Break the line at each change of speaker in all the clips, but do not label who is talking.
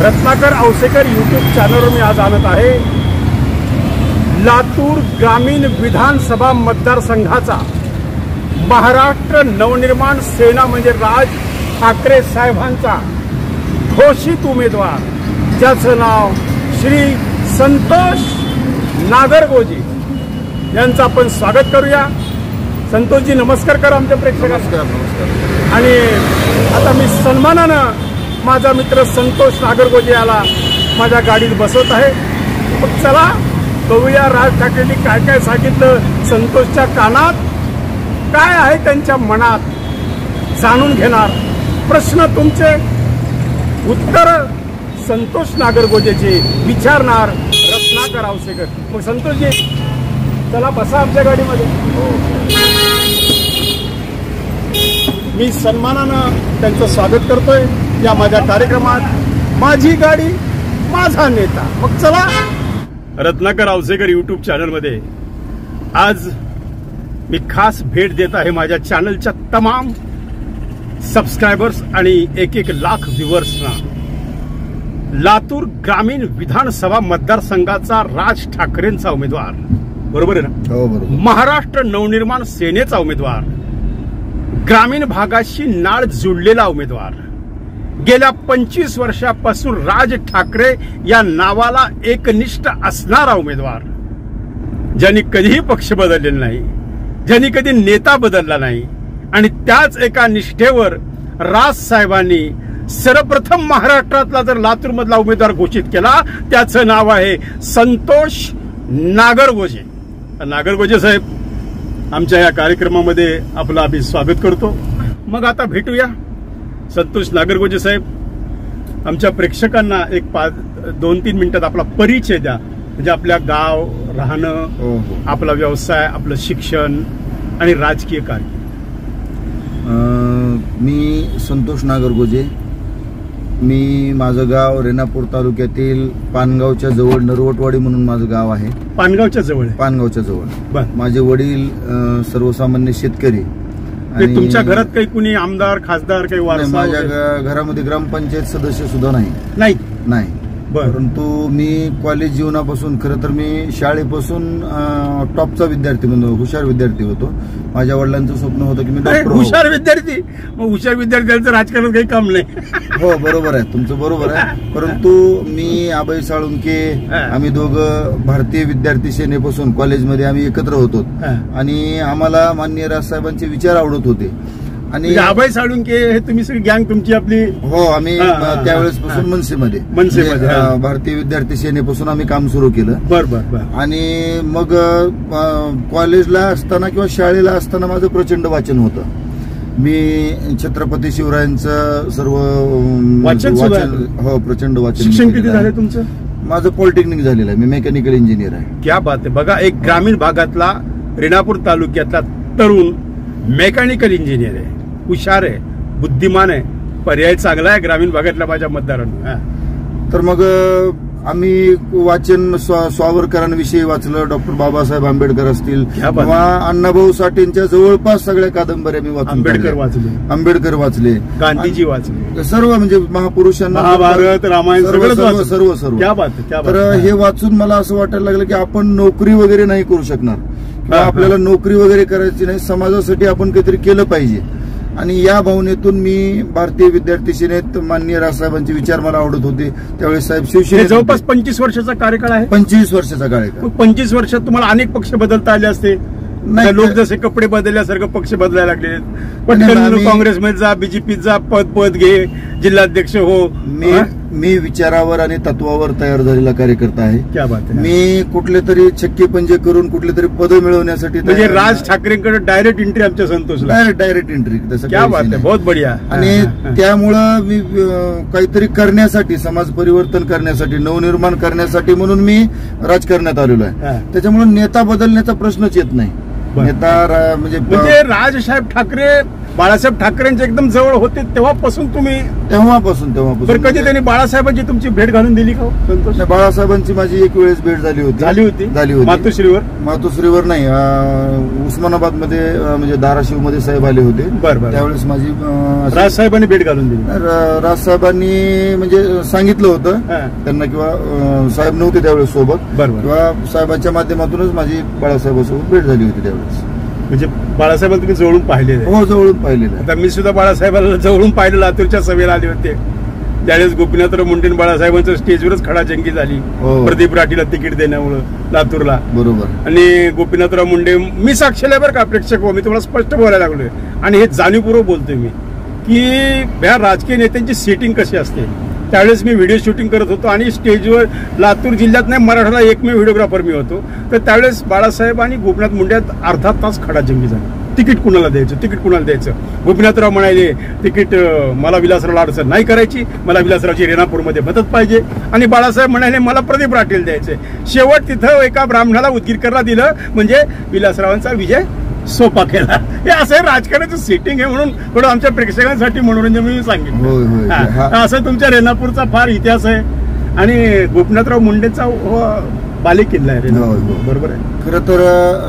Ratnakar Ausekar YouTube चॅनलवर मी आज आणत आहे लातूर ग्रामीण विधानसभा मतदारसंघाचा महाराष्ट्र नवनिर्माण सेना म्हणजे राज ठाकरे साहेबांचा घोषित उमेदवार ज्याचं नाव श्री संतोष नागरगोजे यांचं आपण स्वागत करूया। संतोषजी नमस्कार करा आमच्या प्रेक्षकांना। नमस्कार। आणि आता मी सन्मानानं माझा मित्र संतोष नागरगोजे याला माझ्या गाडीत बसवत आहे। मग चला बघूया राज ठाकरेंनी काय काय सांगितलं, संतोषच्या कानात काय आहे त्यांच्या मनात जाणून घेणार। प्रश्न तुमचे, उत्तर संतोष नागरगोजेचे विचारणार रत्नाकर औसेकर। मग संतोषजी चला बसा आमच्या गाडीमध्ये। मी सन्मानानं त्यांचं स्वागत करतोय या माझ्या कार्यक्रमात। माझी गाडी माझा नेता। मग चला रत्नाकर औसेकर यूट्यूब चॅनलमध्ये आज मी खास भेट देत आहे माझ्या चॅनलच्या तमाम सबस्क्रायबर्स आणि 1-1 लाख व्ह्यूअर्सना। लातूर ग्रामीण विधानसभा मतदारसंघाचा राज ठाकरेंचा उमेदवार, बरोबर आहे ना?
हो बरोबर।
महाराष्ट्र नवनिर्माण सेनेचा उमेदवार, ग्रामीण भागाशी नाळ जुळलेला उमेदवार, गेल्या 25 वर्षापासून राज ठाकरे या नावाला एकनिष्ठ असणारा उमेदवार, ज्यांनी कधीही पक्ष बदललेला नाही, ज्यांनी कधी नेता बदलला नाही आणि त्याच एका निष्ठेवर राज साहेबांनी सर्वप्रथम महाराष्ट्रातला जर लातूर मधला उमेदवार घोषित केला त्याचं नाव आहे संतोष नागरगोजे। नागरगोजे साहेब आमच्या या कार्यक्रमामध्ये आपलं आम्ही स्वागत करतो। मग आता भेटूया संतोष नागरगोजे साहेब, आमच्या प्रेक्षकांना एक 2-3 मिनिटात आपला परिचय द्या, म्हणजे आपल्या गाव, राहणं, आपला व्यवसाय, आपलं शिक्षण आणि राजकीय कार्य।
मी संतोष नागरगोजे, मी माझं गाव रेणापूर तालुक्यातील पानगावच्या जवळ नरवटवाडी म्हणून माझं गाव आहे।
पानगावच्या जवळ?
पानगावच्या जवळ। माझे वडील सर्वसामान्य शेतकरी।
तुमच्या घरात काही कुणी आमदार खासदार काही वारसा?
माझ्या घरामध्ये ग्रामपंचायत सदस्य सुद्धा नाही। परंतु मी कॉलेज जीवनापासून, खरं तर मी शाळेपासून टॉपचा विद्यार्थी म्हणून हुशार विद्यार्थी होतो। माझ्या वडिलांचं स्वप्न होतं की मी डॉक्टर।
हुशार विद्यार्थी? मग हुशार विद्यार्थ्यांचं राजकारणात काही काम नाही।
हो बरोबर आहे, तुमचं बरोबर आहे। परंतु मी अभय साळुंके, आम्ही दोघं भारतीय विद्यार्थी सेनेपासून कॉलेजमध्ये आम्ही एकत्र होतो आणि आम्हाला माननीय राजसाहेबांचे विचार आवडत होते। आणि
अभय साळुंके हे तुम्ही सगळी गँग तुमची आपली?
हो, आम्ही त्यावेळेस पासून मनसेमध्ये भारतीय विद्यार्थी सेनेपासून आम्ही काम सुरू केलं।
बरोबर। आणि
मग कॉलेजला असताना किंवा शाळेला असताना माझं प्रचंड वाचन होतं। मी छत्रपती शिवरायांचं सर्व
वाचन,
हो प्रचंड वाचन।
शिक्षण किती झालं तुमचं?
माझं पॉलिटेक्निक झालेलं आहे, मी मेकॅनिकल इंजिनियर आहे।
क्या बात आहे। बघा, एक ग्रामीण भागातला रेणापूर तालुक्यातला तरुण मेकॅनिकल इंजिनियर आहे, हुशार आहे, बुद्धिमान आहे, पर्याय चांगला आहे ग्रामीण भागातल्या माझ्या मतदारांना। तर
मग आम्ही वाचन स्वावरकरांविषयी वाचलं, डॉक्टर बाबासाहेब आंबेडकर असतील किंवा अण्णाभाऊ साठेंच्या जवळपास सगळ्या कादंबऱ्या मी वाचून, आंबेडकर वाचले,
गांधीजी वाचले,
सर्व म्हणजे महापुरुषांना,
महाभारत, रामायण,
सर्व। तर हे वाचून मला असं वाटायला लागलं की आपण नोकरी वगैरे नाही करू शकणार किंवा आपल्याला नोकरी वगैरे करायची नाही, समाजासाठी आपण काहीतरी केलं पाहिजे। आणि या भावनेतून मी भारतीय विद्यार्थी सेनेत माननीय राजसाहेबांचे विचार मला आवडत होते। त्यावेळेस साहेब शिवसेने
जवळपास 25 वर्षाचा कार्यकाळ आहे।
25 वर्षाचा कार्यकाळ।
25 वर्षात तुम्हाला अनेक पक्ष बदलता आले असते। लोक जसे कपडे बदलल्यासारखं पक्ष बदलायला लागले, पण काँग्रेसमध्ये जा, बीजेपीत जा, पद घे, जिल्हाध्यक्ष हो।
मी विचारावर आणि तत्वावर तयार झालेला कार्यकर्ता आहे।
क्या बात आहे।
मी कुठले तरी छक्के पंजे करून कुठले तरी पद मिळवण्यासाठी,
म्हणजे राज ठाकरेंकडे डायरेक्ट एंट्री आमच्या संतोषला?
डायरेक्ट एंट्री, तसं
क्या बात आहे, बहुत बढिया।
आणि त्यामुळं मी काहीतरी करण्यासाठी, समाज परिवर्तन करण्यासाठी, नवनिर्माण करण्यासाठी म्हणून मी राजकारणात आलेलो आहे। त्याच्यामुळे नेता बदलण्याचा प्रश्नच येत नाही। नेता
म्हणजे राजसाहेब ठाकरे बाळासाहेब ठाकरेंच्या एकदम जवळ होते तेव्हापासून तुम्ही
तेव्हापासून
कधी त्यांनी बाळासाहेबांची तुमची भेट घालून दिली का संतोष?
बाळासाहेबांची माझी एक वेळेस भेट झाली होती मातोश्रीवर नाही, उस्मानाबाद मध्ये म्हणजे धाराशिव मध्ये साहेब आले होते. त्यावेळेस माझी
राजसाहेबांनी भेट घालून दिली.
राजसाहेबांनी म्हणजे सांगितलं होतं त्यांना, किंवा साहेब नव्हते त्यावेळेस सोबत, किंवा साहेबांच्या माध्यमातूनच माझी बाळासाहेबांसोबत भेट झाली होती त्यावेळेस.
म्हणजे बाळासाहेबांना तुम्ही जवळून पाहिलेलं?
हो, जवळून पाहिलेलं.
आता मी सुद्धा बाळासाहेबांना जवळून पाहिलं, लातूरच्या सभेला आले होते त्यावेळेस. गोपीनाथराव मुंडे बाळासाहेबांचं स्टेजवरच खडाजंगी झाली प्रदीप राठीला तिकीट देण्यामुळे लातूरला.
बरोबर.
आणि गोपीनाथराव मुंडे, मी साक्षीला बरं का प्रेक्षक हो, मी तुम्हाला स्पष्ट बोलायला लागलोय आणि हे जाणीवपूर्वक बोलतोय मी की या राजकीय नेत्यांची सेटिंग कशी असते. त्यावेळेस मी व्हिडिओ शूटिंग करत होतो आणि स्टेजवर लातूर जिल्ह्यात नाही मराठवाडा एकमेव व्हिडिओग्राफर मी होतो. तर त्यावेळेस बाळासाहेब आणि गोपीनाथ मुंडे अर्धा तास खडाजंगी झाली. तिकीट कुणाला द्यायचं. गोपीनाथराव म्हणाले तिकीट मला विलासरावला अडचण नाही करायची, मला विलासरावची रेणापूरमध्ये मदत पाहिजे. आणि बाळासाहेब म्हणाले मला प्रदीप राठील द्यायचे. शेवट तिथं एका ब्राह्मणाला उदगीरकरला दिलं, म्हणजे विलासरावांचा विजय सोपा केला. हे असं राजकारणाचं सेटिंग आहे म्हणून थोडं आमच्या प्रेक्षकांसाठी मनोरंजन मी सांगितलं. असं तुमच्या रेणापूरचा फार इतिहास आहे आणि गोपीनाथराव मुंडेचा बालेकिल्ला आहे रेणापूर. बरोबर आहे.
खरं तर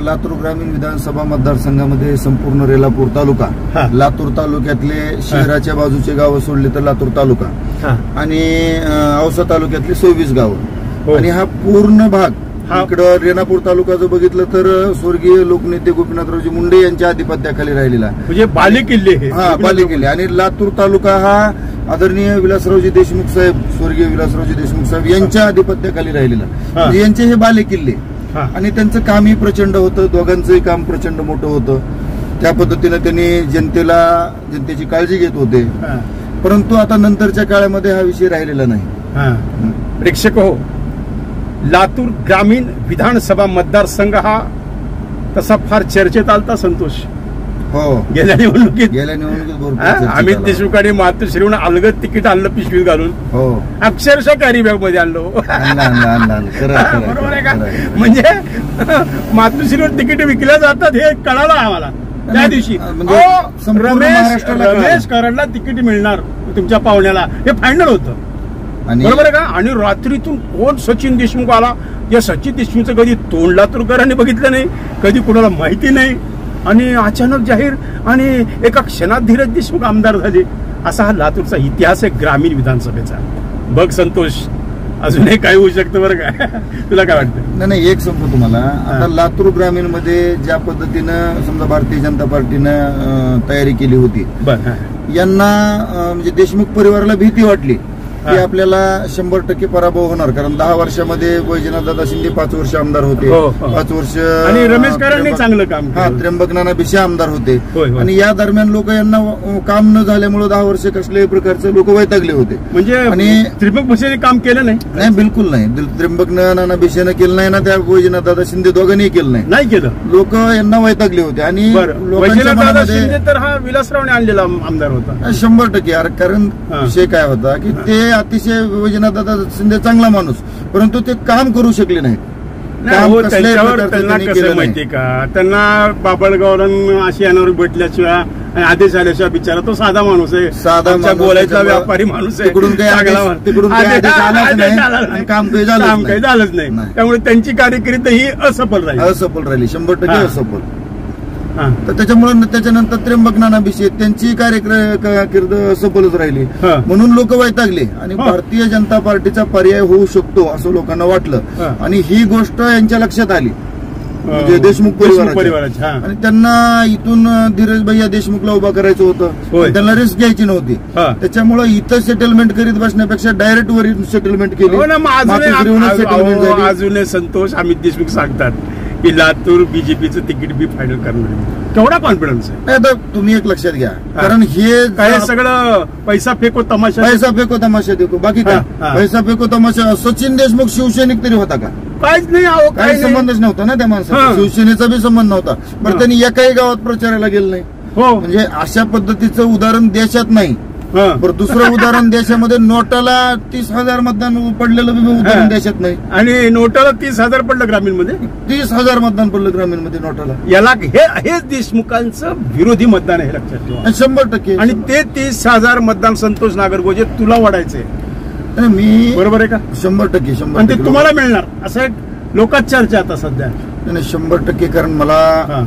लातूर ग्रामीण विधानसभा मतदारसंघामध्ये संपूर्ण रेणापूर तालुका, लातूर तालुक्यातले शहराच्या बाजूचे गावं सोडले तर लातूर तालुका आणि औसा तालुक्यातले 26 गावं आणि हा पूर्ण भाग इकडं रेणापूर तालुका जर बघितलं तर स्वर्गीय लोकनेते गोपीनाथरावजी मुंडे यांच्या आधिपत्याखाली राहिलेला
म्हणजे बालेकिल्ले.
बालेकिल्ले. आणि लातूर तालुका हा आदरणीय विलासरावजी देशमुख साहेब, स्वर्गीय विलासरावजी देशमुख साहेब यांच्या आधिपत्याखाली राहिलेला. म्हणजे यांचे हे बालेकिल्ले आणि त्यांचं कामही प्रचंड होतं, दोघांचंही काम प्रचंड मोठं होतं. त्या पद्धतीने त्यांनी जनतेची काळजी घेत होते. परंतु आता नंतरच्या काळामध्ये हा विषय राहिलेला नाही.
प्रेक्षक हो, लातूर ग्रामीण विधानसभा मतदारसंघ हा तसा फार चर्चेत आलता संतोष.
हो,
गेल्या निवडणुकीत
अमित
देशमुख आणि मातोश्रीहून अलगद तिकीट आणलं पिशवीत घालून.
हो,
अक्षरशः कॅरी बॅग मध्ये आणलो. बरोबर आहे का? म्हणजे मातोश्रीवर तिकीट विकल्या जातात हे कळालं आम्हाला त्या दिवशी. रमेश कराडला तिकीट मिळणार तुमच्या पाहुण्याला हे फायनल होतं. बरोबर आहे का? आणि रात्रीतून कोण सचिन देशमुख आला, या सचिन देशमुखचं कधी तोंड लातूरकरांनी बघितलं नाही, कधी कुणाला माहिती नाही आणि अचानक जाहीर आणि एका क्षणात धीरज देशमुख आमदार झाले. असा हा लातूरचा इतिहास आहे ग्रामीण विधानसभेचा. बघ संतोष, अजूनही काय होऊ शकतं बरं का? तुला काय वाटतं?
नाही, एक सांगतो तुम्हाला. आता लातूर ग्रामीण मध्ये ज्या पद्धतीनं समजा भारतीय जनता पार्टीनं तयारी केली होती, यांना म्हणजे देशमुख परिवाराला भीती वाटली की आपल्याला 100% पराभव होणार. कारण 10 वर्षामध्ये वैजनाथदादा शिंदे 5 वर्ष आमदार होते, 5 वर्ष
आणि रमेश कराडने चांगलं काम.
त्र्यंबकनाना भिसे आमदार होते. आणि या दरम्यान लोक यांना काम न झाल्यामुळे 10 वर्ष कसल्याही प्रकारचे लोक वैतागले होते.
म्हणजे आणि त्र्यंबक भिसेने काम केलं नाही?
बिलकुल नाही. त्र्यंबकनाना भिसेनं केलं नाही ना, त्या वैजनाथदादा शिंदे दोघांनी केलं नाही केलं. लोक यांना वैतागले होते. आणि
वैजनाथदादा शिंदे तर हा विलासरावने आणलेला आमदार होता
100%. कारण विषय काय होता की ते अतिशय वैजनाथदादा शिंदे चांगला माणूस, परंतु ते काम करू शकले नाहीत.
त्यांना कसं माहितीये का, त्यांना बाबळगावला आशियानावर भेटल्याशिवाय आदेश आल्याशिवाय बिचारा तो साधा माणूस आहे, साधा बोलायचा व्यापारी माणूस आहे.
तिकडून काम काही
झालंच नाही. त्यामुळे त्यांची कारकिर्दी ही असफल राहिली
100% असफल. तर त्याच्यामुळे त्याच्यानंतर त्र्यंबकनाना भिसे त्यांची कारकिर्द सफलच राहिली. म्हणून लोक वैतागले आणि भारतीय जनता पार्टीचा पर्याय होऊ शकतो असं लोकांना वाटलं. आणि ही गोष्ट यांच्या लक्षात आली, म्हणजे देशमुख परिवाराच्या. आणि त्यांना इथून धीरज भैया देशमुखला उभा करायचं होतं, त्यांना रिस्क घ्यायची नव्हती. त्याच्यामुळे इथं सेटलमेंट करीत बसण्यापेक्षा डायरेक्ट वर सेटलमेंट केली.
अजूनही संतोष अमित देशमुख सांगतात की लातूर बीजेपीचं तिकीट बी फायनल करणार. केवढा कॉन्फिडन्स आहे?
आता तुम्ही एक लक्षात घ्या, कारण हे
काय सगळं पैसा फेको तमाशा
देतो. बाकी काय पैसा फेको तमाशा? सचिन देशमुख शिवसैनिक तरी होता का?
काहीच नाही.
काही संबंधच नव्हता ना त्या माणसाचा, शिवसेनेचा बी संबंध नव्हता. पण त्यांनी एकाही गावात प्रचाराला गेलं नाही. म्हणजे अशा पद्धतीचं उदाहरण देशात नाही. बरं दुसरं उदाहरण देशामध्ये नोटाला 30,000 मतदान पडलेलं उदाहरण देशात नाही.
आणि नोटाला 30,000 पडलं ग्रामीण मध्ये.
30,000 मतदान पडलं ग्रामीण मध्ये नोटाला.
याला हेच देशमुखांचं विरोधी मतदान आहे, लक्षात ठेवा.
100%.
आणि ते 30,000 मतदान संतोष नागरगोजे तुला वाढायचंय.
मी
बरोबर आहे का?
100%.
आणि ते तुम्हाला मिळणार असं एक लोकात चर्चा आता सध्या.
नाही 100%. कारण मला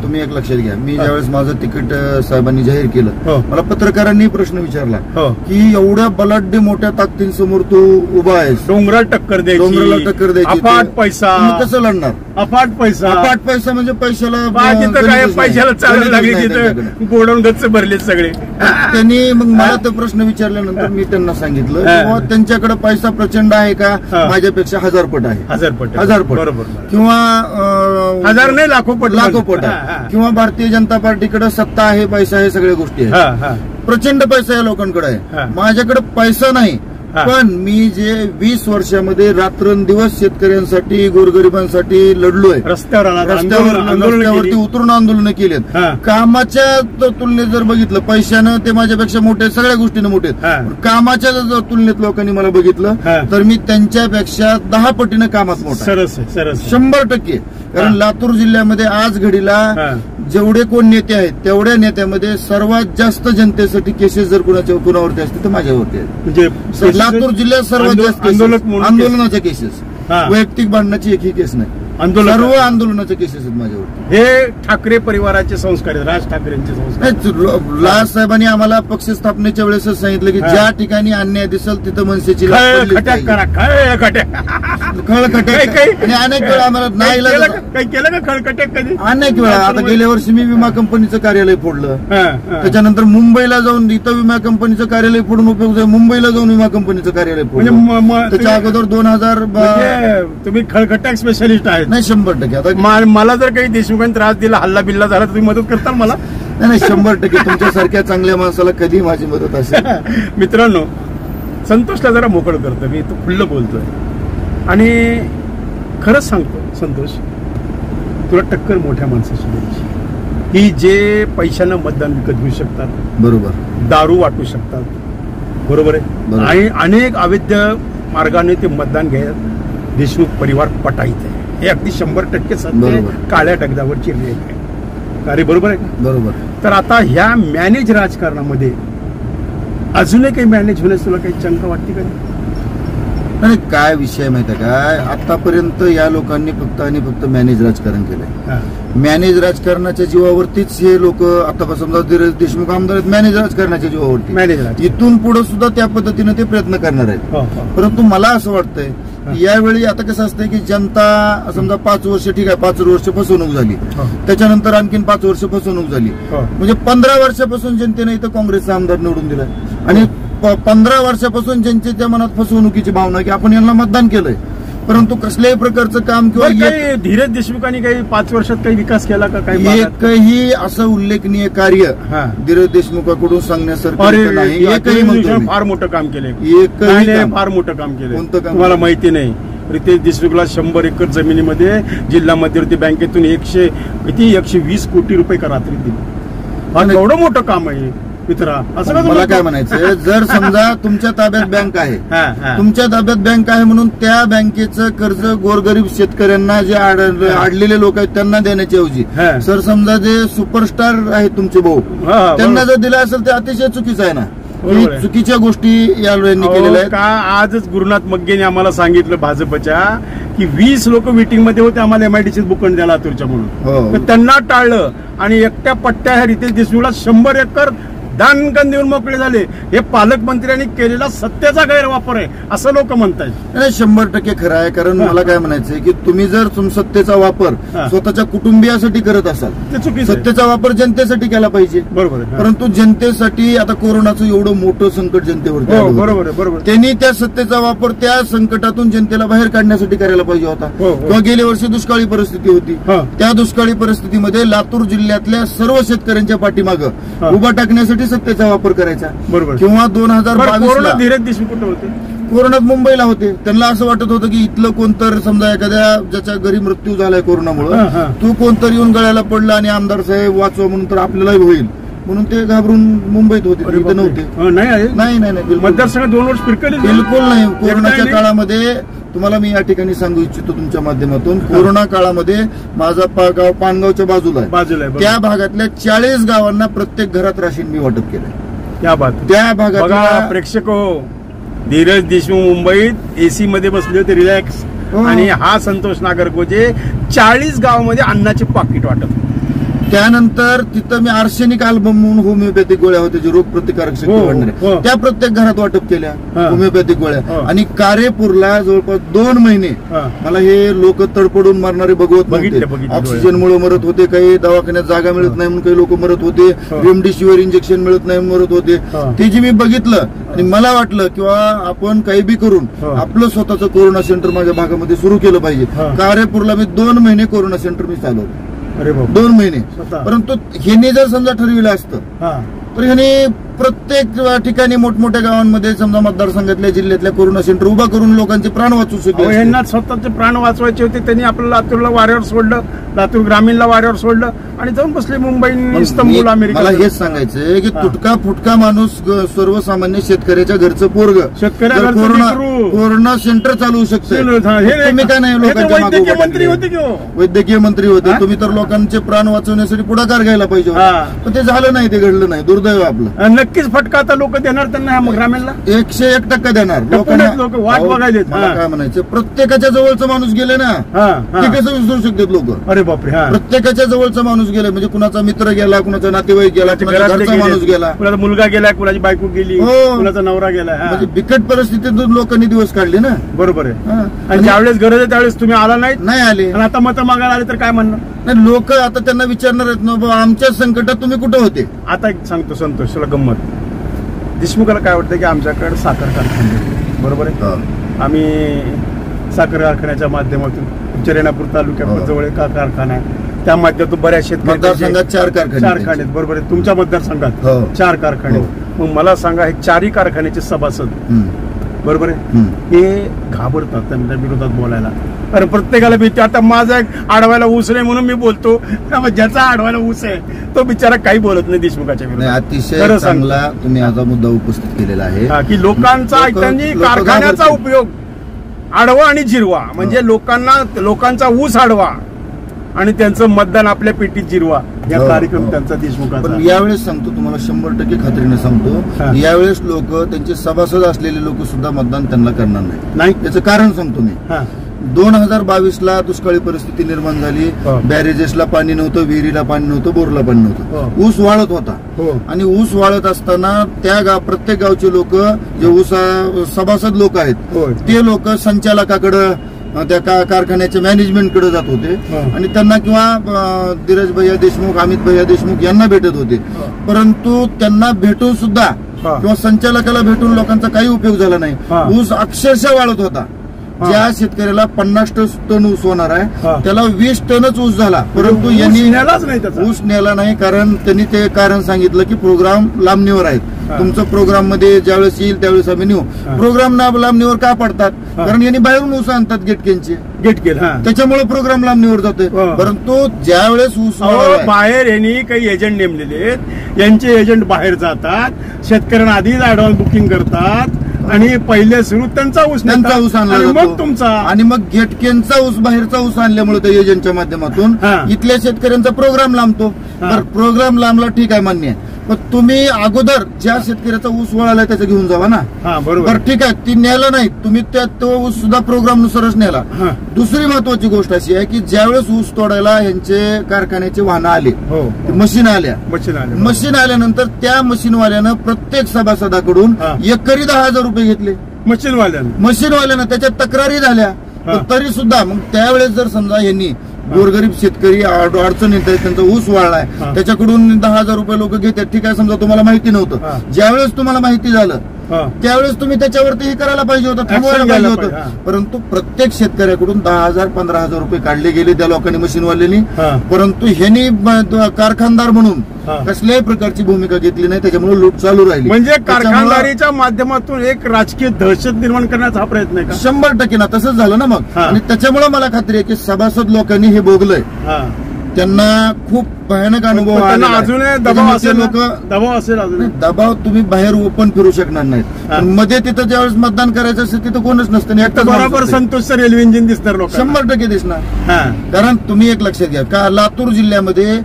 तुम्ही एक लक्षात घ्या, मी ज्यावेळेस माझं तिकीट साहेबांनी जाहीर केलं, मला पत्रकारांनी प्रश्न विचारला की एवढ्या बलाढ्य मोठ्या ताकदींसमोर तू उभा आहेस,
डोंगराला टक्कर द्यायची, अफाट पैसा,
कसं लढणार?
अफाट पैसा
म्हणजे पैशाला
काय पैशाला चालू लागली तिथं गोडाऊन गच्च भरले सगळे.
त्यांनी मग मला तो प्रश्न विचारल्यानंतर मी त्यांना सांगितलं किंवा त्यांच्याकडे पैसा प्रचंड आहे का? माझ्यापेक्षा 1000 पट आहे. 1000 पट
बरोबर.
किंवा
1000 नाही लाखो पट
आहे. किंवा भारतीय जनता पार्टीकडे सत्ता आहे, पैसा आहे, सगळ्या गोष्टी आहेत, प्रचंड पैसा या लोकांकडे आहे. माझ्याकडे पैसा नाही, पण मी जे 20 वर्षामध्ये रात्रंदिवस शेतकऱ्यांसाठी गोरगरिबांसाठी लढलोय, रस्त्यावरती उतरून आंदोलनं केलेत. कामाच्या तुलनेत जर बघितलं, पैशानं ते माझ्यापेक्षा मोठे, सगळ्या गोष्टीने मोठे, कामाच्या जर तुलनेत लोकांनी मला बघितलं तर मी त्यांच्यापेक्षा 10 पटीनं कामात मोठा. 100%. कारण लातूर जिल्ह्यामध्ये आज घडीला जेवढे कोण नेते आहेत तेवढ्या नेत्यामध्ये सर्वात जास्त जनतेसाठी केसेस जर कुणावरती असतील तर माझ्यावरती आहेत. म्हणजे लातूर जिल्ह्यात सर्वात जास्त आंदोलनाच्या केसेस, वैयक्तिक भांडणाची एकही केस नाही, सर्व आंदोलनाचे केसेस आहेत माझ्यावरती.
हे ठाकरे परिवाराचे संस्कार आहेत, राज ठाकरेंचे संस्कार.
लाल साहेबांनी आम्हाला पक्ष स्थापनेच्या वेळेसच सांगितलं की ज्या ठिकाणी अन्याय दिसेल तिथं मनसेची
खळखट्याक
आणि अनेक वेळा आम्हाला नाही
काही केलं का खळखट्याक कधी?
अनेक वेळा. आता गेल्या वर्षी मी विमा कंपनीचं कार्यालय फोडलं, त्याच्यानंतर मुंबईला जाऊन इथं विमा कंपनीचं कार्यालय फोडून उपयोग, मुंबईला जाऊन विमा कंपनीचं कार्यालय फोडलं. त्याच्या अगोदर 2000
तुम्ही खळखट्याक स्पेशालिस्ट आहेत.
नाही 100%.
आता मला जर काही देशमुखांनी त्रास दिला, हल्ला बिल्ला झाला तर तुम्ही मदत करताल मला?
नाही 100%. तुमच्यासारख्या चांगल्या माणसाला कधी माझी मदत असेल.
मित्रांनो, संतोषला जरा मोकळं करतो मी, तो खुल्लं बोलतोय आणि खरंच सांगतो संतोष, तुला टक्कर मोठ्या माणसाची द्यायची की जे पैशानं मतदान विकत घेऊ शकतात, बरोबर, दारू वाटू शकतात, बरोबर आहे, आणि अनेक अवैध मार्गाने ते मतदान घ्यायला देशमुख परिवार पटाईत आहे. हे अगदी 100% सत्य, काळ्या दगडावरची रेख आहे. अरे बरोबर आहे का? बरोबर. तर आता ह्या मॅनेज राजकारणामध्ये अजूनही काही मॅनेज होण्यास तुला काही शंका वाटते का?
नाही, काय विषय माहिती आहे काय, आतापर्यंत या लोकांनी फक्त आणि फक्त मॅनेज राजकारण केलंय. मॅनेज राजकारणाच्या जीवावरतीच हे लोक, आता समजा देशमुख आमदार मॅनेज राजकारणाच्या जीवावरती, इथून पुढे सुद्धा त्या पद्धतीने ते प्रयत्न करणार आहेत. परंतु मला असं वाटतंय यावेळी आता कसं असतंय की जनता समजा 5 वर्ष, ठीक आहे, 5 वर्ष फसवणूक झाली, त्याच्यानंतर आणखीन 5 वर्ष फसवणूक झाली, म्हणजे 15 वर्षापासून जनतेने इथं काँग्रेसचा आमदार निवडून दिलाय आणि 15 वर्षापासून जनतेच्या मनात फसवणुकीची भावना की आपण यांना मतदान केलंय, परंतु कसल्याही प्रकारचं काम किंवा
धीरज देशमुखांनी काही 5 वर्षात काही विकास केला का? काही
एकही असं उल्लेखनीय कार्य धीरज देशमुखाकडून सांगण्यासारखं नाही. एकही
फार मोठं काम केलंय, एकही फार मोठं काम केलंय, तुम्हाला माहिती नाही. रितेश देशमुखला 100 एकर जमिनीमध्ये जिल्हा मध्यवर्ती बँकेतून 120 कोटी रुपये का रात्री दिले. एवढं मोठं काम आहे मित्रा. असं
मला काय म्हणायचं, जर समजा तुमच्या ताब्यात बँक आहे, तुमच्या ताब्यात बँक आहे म्हणून त्या बँकेचं कर्ज गोरगरीब शेतकऱ्यांना जे अडलेले लोक आहेत त्यांना देण्याच्या ऐवजी सर समजा जे सुपरस्टार आहेत तुमचे भाऊ त्यांना जर दिलं असेल ते अतिशय चुकीचं आहे ना. चुकीच्या गोष्टी या लोकांनी केलेल्या आहेत.
का आजच गुरुनाथ मग्गेने आम्हाला सांगितलं भाजपच्या की 20 लोक मीटिंग मध्ये होते, आम्हाला एमआयडीसी बुकण द्या लातूरच्या म्हणून, तर त्यांना टाळलं आणि एकट्या पट्ट्या ह्या रितेश देशमुखला 100 एकर दानकन देऊन मोकळे झाले. हे पालकमंत्र्यांनी केलेला सत्तेचा गैरवापर आहे असं लोक म्हणतात.
100% खरं आहे. कारण मला काय म्हणायचंय की तुम्ही जर सत्तेचा वापर स्वतःच्या कुटुंबियासाठी करत असाल, सत्तेचा वापर जनतेसाठी केला पाहिजे, बरोबर. परंतु जनतेसाठी आता कोरोनाचं एवढं मोठं संकट जनतेवरती, बरोबर, त्यांनी त्या सत्तेचा वापर त्या संकटातून जनतेला बाहेर काढण्यासाठी करायला पाहिजे होता. किंवा गेल्या वर्षी दुष्काळी परिस्थिती होती, त्या दुष्काळी परिस्थितीमध्ये लातूर जिल्ह्यातल्या सर्व शेतकऱ्यांच्या पाठीमागं उभा टाकण्यासाठी सत्तेचा वापर करायचा, बरोबर. किंवा 2022
धीरज देशमुख कुठे होते?
कोरोनात मुंबईला होते. त्यांना असं वाटत होतं की इथलं कोणतर समजा एखाद्या ज्याच्या घरी मृत्यू झालाय कोरोनामुळे, तू कोणतरी येऊन गळ्याला पडला आणि आमदार साहेब वाचवा म्हणून तर आपल्यालाही होईल, म्हणून ते घाबरून मुंबईत होते, इथे नव्हते.
नाही
नाही नाही
मतदारसंघात 2 वर्ष फिरकले
बिलकुल नाही. कोरोनाच्या काळामध्ये तुम्हाला मी या ठिकाणी सांगू इच्छितो तुमच्या माध्यमातून, कोरोना काळामध्ये माझा गाव पानगावच्या बाजूला आहे, त्या भागातल्या 40 गावांना प्रत्येक घरात राशन मी वाटप केलं. त्या भागात
प्रेक्षक धीरज देशमुख मुंबईत एसी मध्ये बसले होते रिलॅक्स, आणि हा संतोष नागरगोजे 40 गावामध्ये अन्नाचे पाकिट वाटप.
त्यानंतर तिथं मी आर्सेनिक अल्बम म्हणून होमिओपॅथिक गोळ्या होत्या जे रोग प्रतिकारक शक्ती वाढणारे, त्या प्रत्येक घरात वाटप केल्या होमिओपॅथिक गोळ्या. आणि कारेपूरला जवळपास 2 महिने मला हे लोक तडपडून मारणारे बघवत नव्हते. ऑक्सिजनमुळे मरत होते, काही दवाखान्यात जागा मिळत नाही म्हणून काही लोक मरत होते, रेमडेसिवीर इंजेक्शन मिळत नाही म्हणून मरत होते. ते जे मी बघितलं आणि मला वाटलं किंवा आपण काही बी करून आपलं स्वतःचं कोरोना सेंटर माझ्या भागामध्ये सुरू केलं पाहिजे. कारेपूरला मी 2 महिने कोरोना सेंटर मी चालवलं. 2 महिने. परंतु ह्यांनी जर समजा ठरविलं असतं तर ह्यांनी प्रत्येक ठिकाणी मोठमोठ्या गावांमध्ये समजा मतदारसंघातल्या जिल्ह्यातल्या कोरोना सेंटर उभा करून लोकांचे प्राण वाचवू शकले.
यांना स्वतःचे प्राण वाचवायचे होते, त्यांनी आपलं लातूरला वाऱ्यावर सोडलं, लातूर ग्रामीणला वाऱ्यावर सोडलं आणि जाऊन बसले मुंबई, इस्तंबूल, अमेरिका.
मला हेच सांगायचंय की तुटका फुटका माणूस, सर्वसामान्य शेतकऱ्याच्या घरचं पोरग कोरोना सेंटर चालवू शकते. तुम्ही काय नाही लोकांच्या
वैद्यकीय मंत्री होते,
वैद्यकीय मंत्री होते तुम्ही, तर लोकांचे प्राण वाचवण्यासाठी पुढाकार घ्यायला पाहिजे. पण ते झालं नाही, ते घडलं नाही, दुर्दैव आपलं.
नक्कीच फटका आता लोक देणार त्यांना ग्रामीणला
101% देणार.
लोक वाट बघायचे.
काय म्हणायचं, प्रत्येकाच्या जवळचा माणूस गेले ना ते कसं विसरू शकतात लोक.
अरे बापरे.
प्रत्येकाच्या जवळचा माणूस गेला म्हणजे कुणाचा मित्र गेला, कुणाचा नातेवाईक गेला, घरचा माणूस गेला,
कुणाचा मुलगा गेला, कुणाची बायको गेली, कुणाचा नवरा गेला.
म्हणजे बिकट परिस्थितीतून लोकांनी दिवस काढले ना.
बरोबर आहे. आणि ज्यावेळेस गरज आहे त्यावेळेस तुम्ही आला नाही
आले,
आणि आता मतं मागायला आले तर काय म्हणणार.
नाही, लोक आता त्यांना विचारणार आहेत ना, आमच्या संकटात तुम्ही कुठे होते.
आता एक सांगतो संतोष, तुला गंमत, देशमुखाला काय वाटतं की आमच्याकडे साखर कारखाना, बरोबर आहे, आम्ही साखर कारखान्याच्या माध्यमातून रेणापूर तालुक्यात जवळ का कारखाना आहे, त्या माध्यमातून बऱ्याच
मतदारसंघात 4
कारखाने, बरोबर आहे. तुमच्या मतदारसंघात 4 कारखाने. मग मला सांगा, हे 4ही कारखान्याचे सभासद, बरोबर आहे, हे घाबरतात त्यांच्या विरोधात बोलायला. अरे प्रत्येकाला भीती. आता माझा एक आडवायला ऊस नाही म्हणून मी बोलतो, ज्याचा आडवायला ऊस आहे तो बिचारा काही बोलत नाही देशमुखाच्या विरोधात.
अतिशय चांगला तुम्ही आज मुद्दा उपस्थित केलेला आहे
की लोकांचा ऐकताना कारखान्याचा उपयोग आडवा आणि जिरवा, म्हणजे लोकांचा ऊस आडवा आणि त्यांचं मतदान आपल्या पेटीत जिरवा, या कार्यक्रम त्यांचा देशमुखाचा.
पण यावेळेस सांगतो तुम्हाला 100% खात्रीने सांगतो, यावेळेस लोक त्यांचे सभासद असलेले लोक सुद्धा मतदान त्यांना करणार नाही. याचं कारण सांगतो मी. 2022ला दुष्काळी परिस्थिती निर्माण झाली, बॅरेजेसला पाणी नव्हतं, विहिरीला पाणी नव्हतं, बोरला पाणी नव्हतं, ऊस वाळत होता. आणि ऊस वाळत असताना त्या प्रत्येक गावचे लोक जे ऊस सभासद लोक आहेत ते लोक संचालकाकडे, त्या कारखान्याच्या मॅनेजमेंटकडे जात होते आणि त्यांना किंवा धीरज भैया देशमुख, अमित भैया देशमुख यांना भेटत होते. परंतु त्यांना भेटून सुद्धा किंवा संचालकाला भेटून लोकांचा काही उपयोग झाला नाही. ऊस अक्षरशः वाळत होता. ज्या शेतकऱ्याला 50 टन ऊस होणार आहे त्याला 20 टनच ऊस झाला, परंतु यांनी ऊस नेला नाही. कारण त्यांनी ते कारण सांगितलं की प्रोग्राम लांबणीवर आहेत, तुमचं प्रोग्राम मध्ये ज्यावेळेस येईल त्यावेळेस आम्ही नेऊ. प्रोग्राम लांबणीवर का पडतात, कारण यांनी बाहेरून ऊस आणतात गेटकेनचे, त्याच्यामुळे प्रोग्राम लांबणीवर जातोय. परंतु ज्यावेळेस ऊस
बाहेर यांनी काही एजंट नेमलेले आहेत, यांचे एजंट बाहेर जातात, शेतकऱ्यांना आधीच ऍडव्हान्स बुकिंग करतात आणि पहिले सुरू त्यांचा ऊस
आणला,
मग तुमचा,
आणि मग गेटकेनचा ऊस, बाहेरचा ऊस आणल्यामुळे त्या एजंटच्या माध्यमातून इथल्या शेतकऱ्यांचा प्रोग्राम लांबतो. तर प्रोग्राम लांबला ठीक आहे, मान्य आहे, पण तुम्ही अगोदर ज्या शेतकऱ्याचा ऊस वळालाय त्याचं घेऊन जावा ना. बरोबर, ठीक आहे, ती न्यायला नाही तुम्ही, तो ऊस सुद्धा प्रोग्राम नुसारच न्यायला. दुसरी महत्वाची गोष्ट अशी आहे की ज्यावेळेस ऊस तोडायला यांचे कारखान्याचे वाहनं आले, मशीन मशीन आल्यानंतर त्या मशीनवाल्यानं प्रत्येक सभासदाकडून एकरी 10,000 रुपये घेतले. मशीनवाल्यानं त्याच्या तक्रारी झाल्या, तरी सुद्धा मग त्यावेळेस जर समजा यांनी गोरगरीब शेतकरी अडचण येत आहे, त्यांचा ऊस वाळलाय, त्याच्याकडून 10,000 रुपये लोक घेतात, ठीक आहे, समजा तुम्हाला माहिती नव्हतं, ज्यावेळेस तुम्हाला माहिती झालं त्यावेळेस तुम्ही त्याच्यावरती हे करायला पाहिजे होतं, थांबवायला पाहिजे होतं. परंतु प्रत्येक शेतकऱ्याकडून 10,000 15,000 रुपये काढले गेले त्या लोकांनी, मशीनवाल्यांनी. परंतु ह्यांनी कारखानदार म्हणून कसल्याही प्रकारची भूमिका घेतली नाही, त्याच्यामुळे लूट चालू राहिली.
म्हणजे कारखानदारीच्या माध्यमातून एक राजकीय दहशत निर्माण करण्याचा हा प्रयत्न आहे.
100% ना, तसंच झालं ना मग. आणि त्याच्यामुळे मला खात्री आहे की सभासद लोकांनी हे भोगलंय, त्यांना खूप भयानक अनुभव आला.
अजूनही दबाव असेल, दबाव असेल अजून.
दबाव तुम्ही बाहेर ओपन फिरू शकणार नाहीत. मध्ये तिथं ज्यावेळेस मतदान करायचं असेल तिथं कोणच नसतं. एकटाच
बरोबर संतोष रेल्वे इंजिन दिसणार लोक
100% दिसणार. कारण तुम्ही एक लक्षात घ्या का लातूर जिल्ह्यामध्ये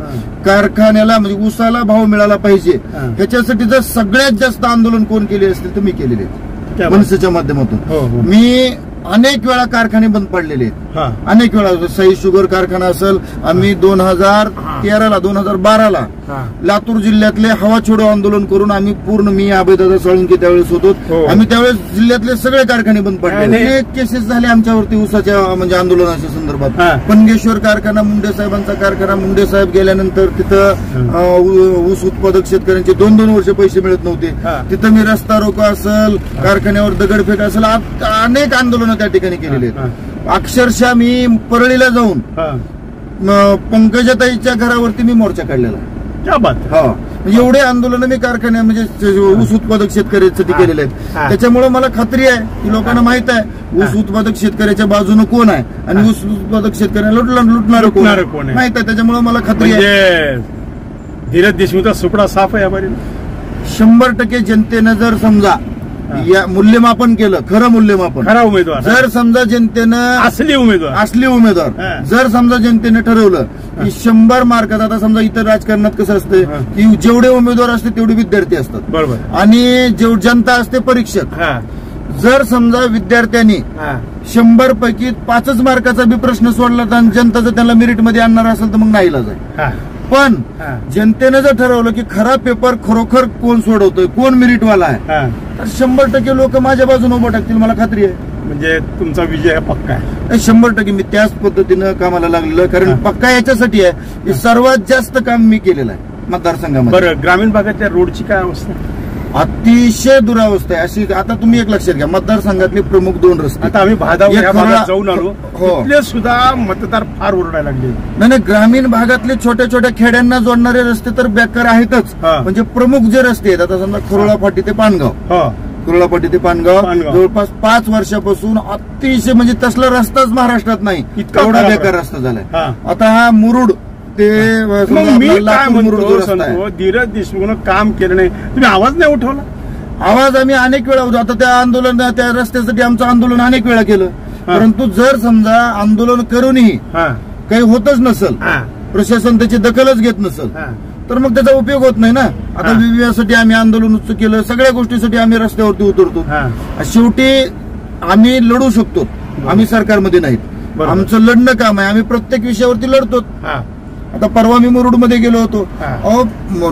कारखान्याला म्हणजे ऊसाला भाव मिळाला पाहिजे ह्याच्यासाठी जर सगळ्यात जास्त आंदोलन कोण केले असतील तर मी केलेले मनसेच्या माध्यमातून. मी अनेक वेळा कारखाने बंद पडलेले आहेत. अनेक वेळा सई शुगर कारखाना असेल. आम्ही 2013ला 2012ला लातूर जिल्ह्यातले हवा छोडो आंदोलन करून आम्ही पूर्ण मी अभयदादा साळुंके त्यावेळेस होतो. आम्ही त्यावेळेस जिल्ह्यातले सगळे कारखाने बंद पडले. अनेक केसेस झाले आमच्यावरती ऊसाच्या म्हणजे आंदोलनाच्या संदर्भात. पणगेश्वर कारखाना मुंडे साहेबांचा कारखाना. मुंडे साहेब गेल्यानंतर तिथं ऊस उत्पादक शेतकऱ्यांचे 2-2 वर्ष पैसे मिळत नव्हते. तिथं मी रस्ता रोको असेल, कारखान्यावर दगडफेक असेल, अनेक आंदोलन त्या ठिकाणी केलेले आहेत. अक्षरशः मी परळीला जाऊन पंकजाताईच्या घरावरती मी मोर्चा काढलेला. म्हणजे एवढे आंदोलन मी कारखान्या म्हणजे ऊस उत्पादक शेतकऱ्यांसाठी केलेले आहेत. त्याच्यामुळे मला खात्री आहे की लोकांना माहित आहे ऊस उत्पादक शेतकऱ्याच्या बाजूने कोण आहे आणि ऊस उत्पादक शेतकऱ्यांना लुटणार कोण माहित आहे. त्याच्यामुळे मला खात्री आहे
धीरज देशमुखचा सुपडा साफ आहे.
100% जनतेनं जर समजा या मूल्यमापन केलं, खरं मूल्यमापन,
खरा उमेदवार
जर समजा जनतेनं
असली उमेदवार जर समजा जनतेने ठरवलं की 100 मार्कात. आता समजा इतर राजकारणात कसं असतं की जेवढे उमेदवार असते तेवढे विद्यार्थी असतात बरोबर
आणि जनता असते परीक्षक. जर समजा विद्यार्थ्यांनी 100 पैकी 5च मार्काचा बी प्रश्न सोडला तर जनता जर त्याला मेरिटमध्ये आणणार असेल तर मग नाही इलाज आहे. पण जनतेनं जर ठरवलं की खरा पेपर खरोखर कोण सोडवतोय, कोण मेरिटवाला आहे, तर 100% लोक माझ्या बाजूने उभं टाकतील. मला खात्री आहे.
म्हणजे तुमचा विजय पक्का आहे.
100% मी त्याच पद्धतीनं कामाला लागलेलं. कारण पक्का याच्यासाठी आहे की सर्वात जास्त काम मी केलेलं आहे मतदारसंघामध्ये.
बरं, ग्रामीण भागातल्या रोडची काय अवस्था?
अतिशय दुरावस्था आहे. अशी आता तुम्ही एक लक्षात घ्या मतदारसंघातले प्रमुख 2 रस्ते.
आता आम्ही जाऊन आलो, तिथले सुद्धा मतदार फार ओरडायला लागले.
नाही, ग्रामीण भागातले छोट्या छोट्या खेड्यांना जोडणारे रस्ते तर बेकार आहेतच. म्हणजे प्रमुख जे रस्ते आहेत आता समजा खुरोळा फाटी ते पानगाव, कुरळापट्टी ते पानगाव जवळपास 5 वर्षापासून अतिशय म्हणजे तसला रस्ताच महाराष्ट्रात नाही, एवढा बेकार रस्ता झालाय. आता हा मुरुड ते
मी काय म्हणतो, धीरज देशमुखनं काम केलं नाही, तुम्ही आवाज नाही उठवला?
आवाज आम्ही अनेक वेळा होतो. आता त्या आंदोलन त्या रस्त्यासाठी आमचं आंदोलन अनेक वेळा केलं. परंतु जर समजा आंदोलन करूनही काही होतच नसेल, प्रशासन त्याची दखलच घेत नसेल, तर मग त्याचा उपयोग होत नाही ना. आता विवियासाठी आम्ही आंदोलन उच्च केलं, सगळ्या गोष्टीसाठी आम्ही रस्त्यावरती उतरतो. शेवटी आम्ही लढू शकतो, आम्ही सरकारमध्ये नाहीत. आमचं लढणं काम आहे, आम्ही प्रत्येक विषयावरती लढतो. आता परवा मी मुरुडमध्ये गेलो होतो.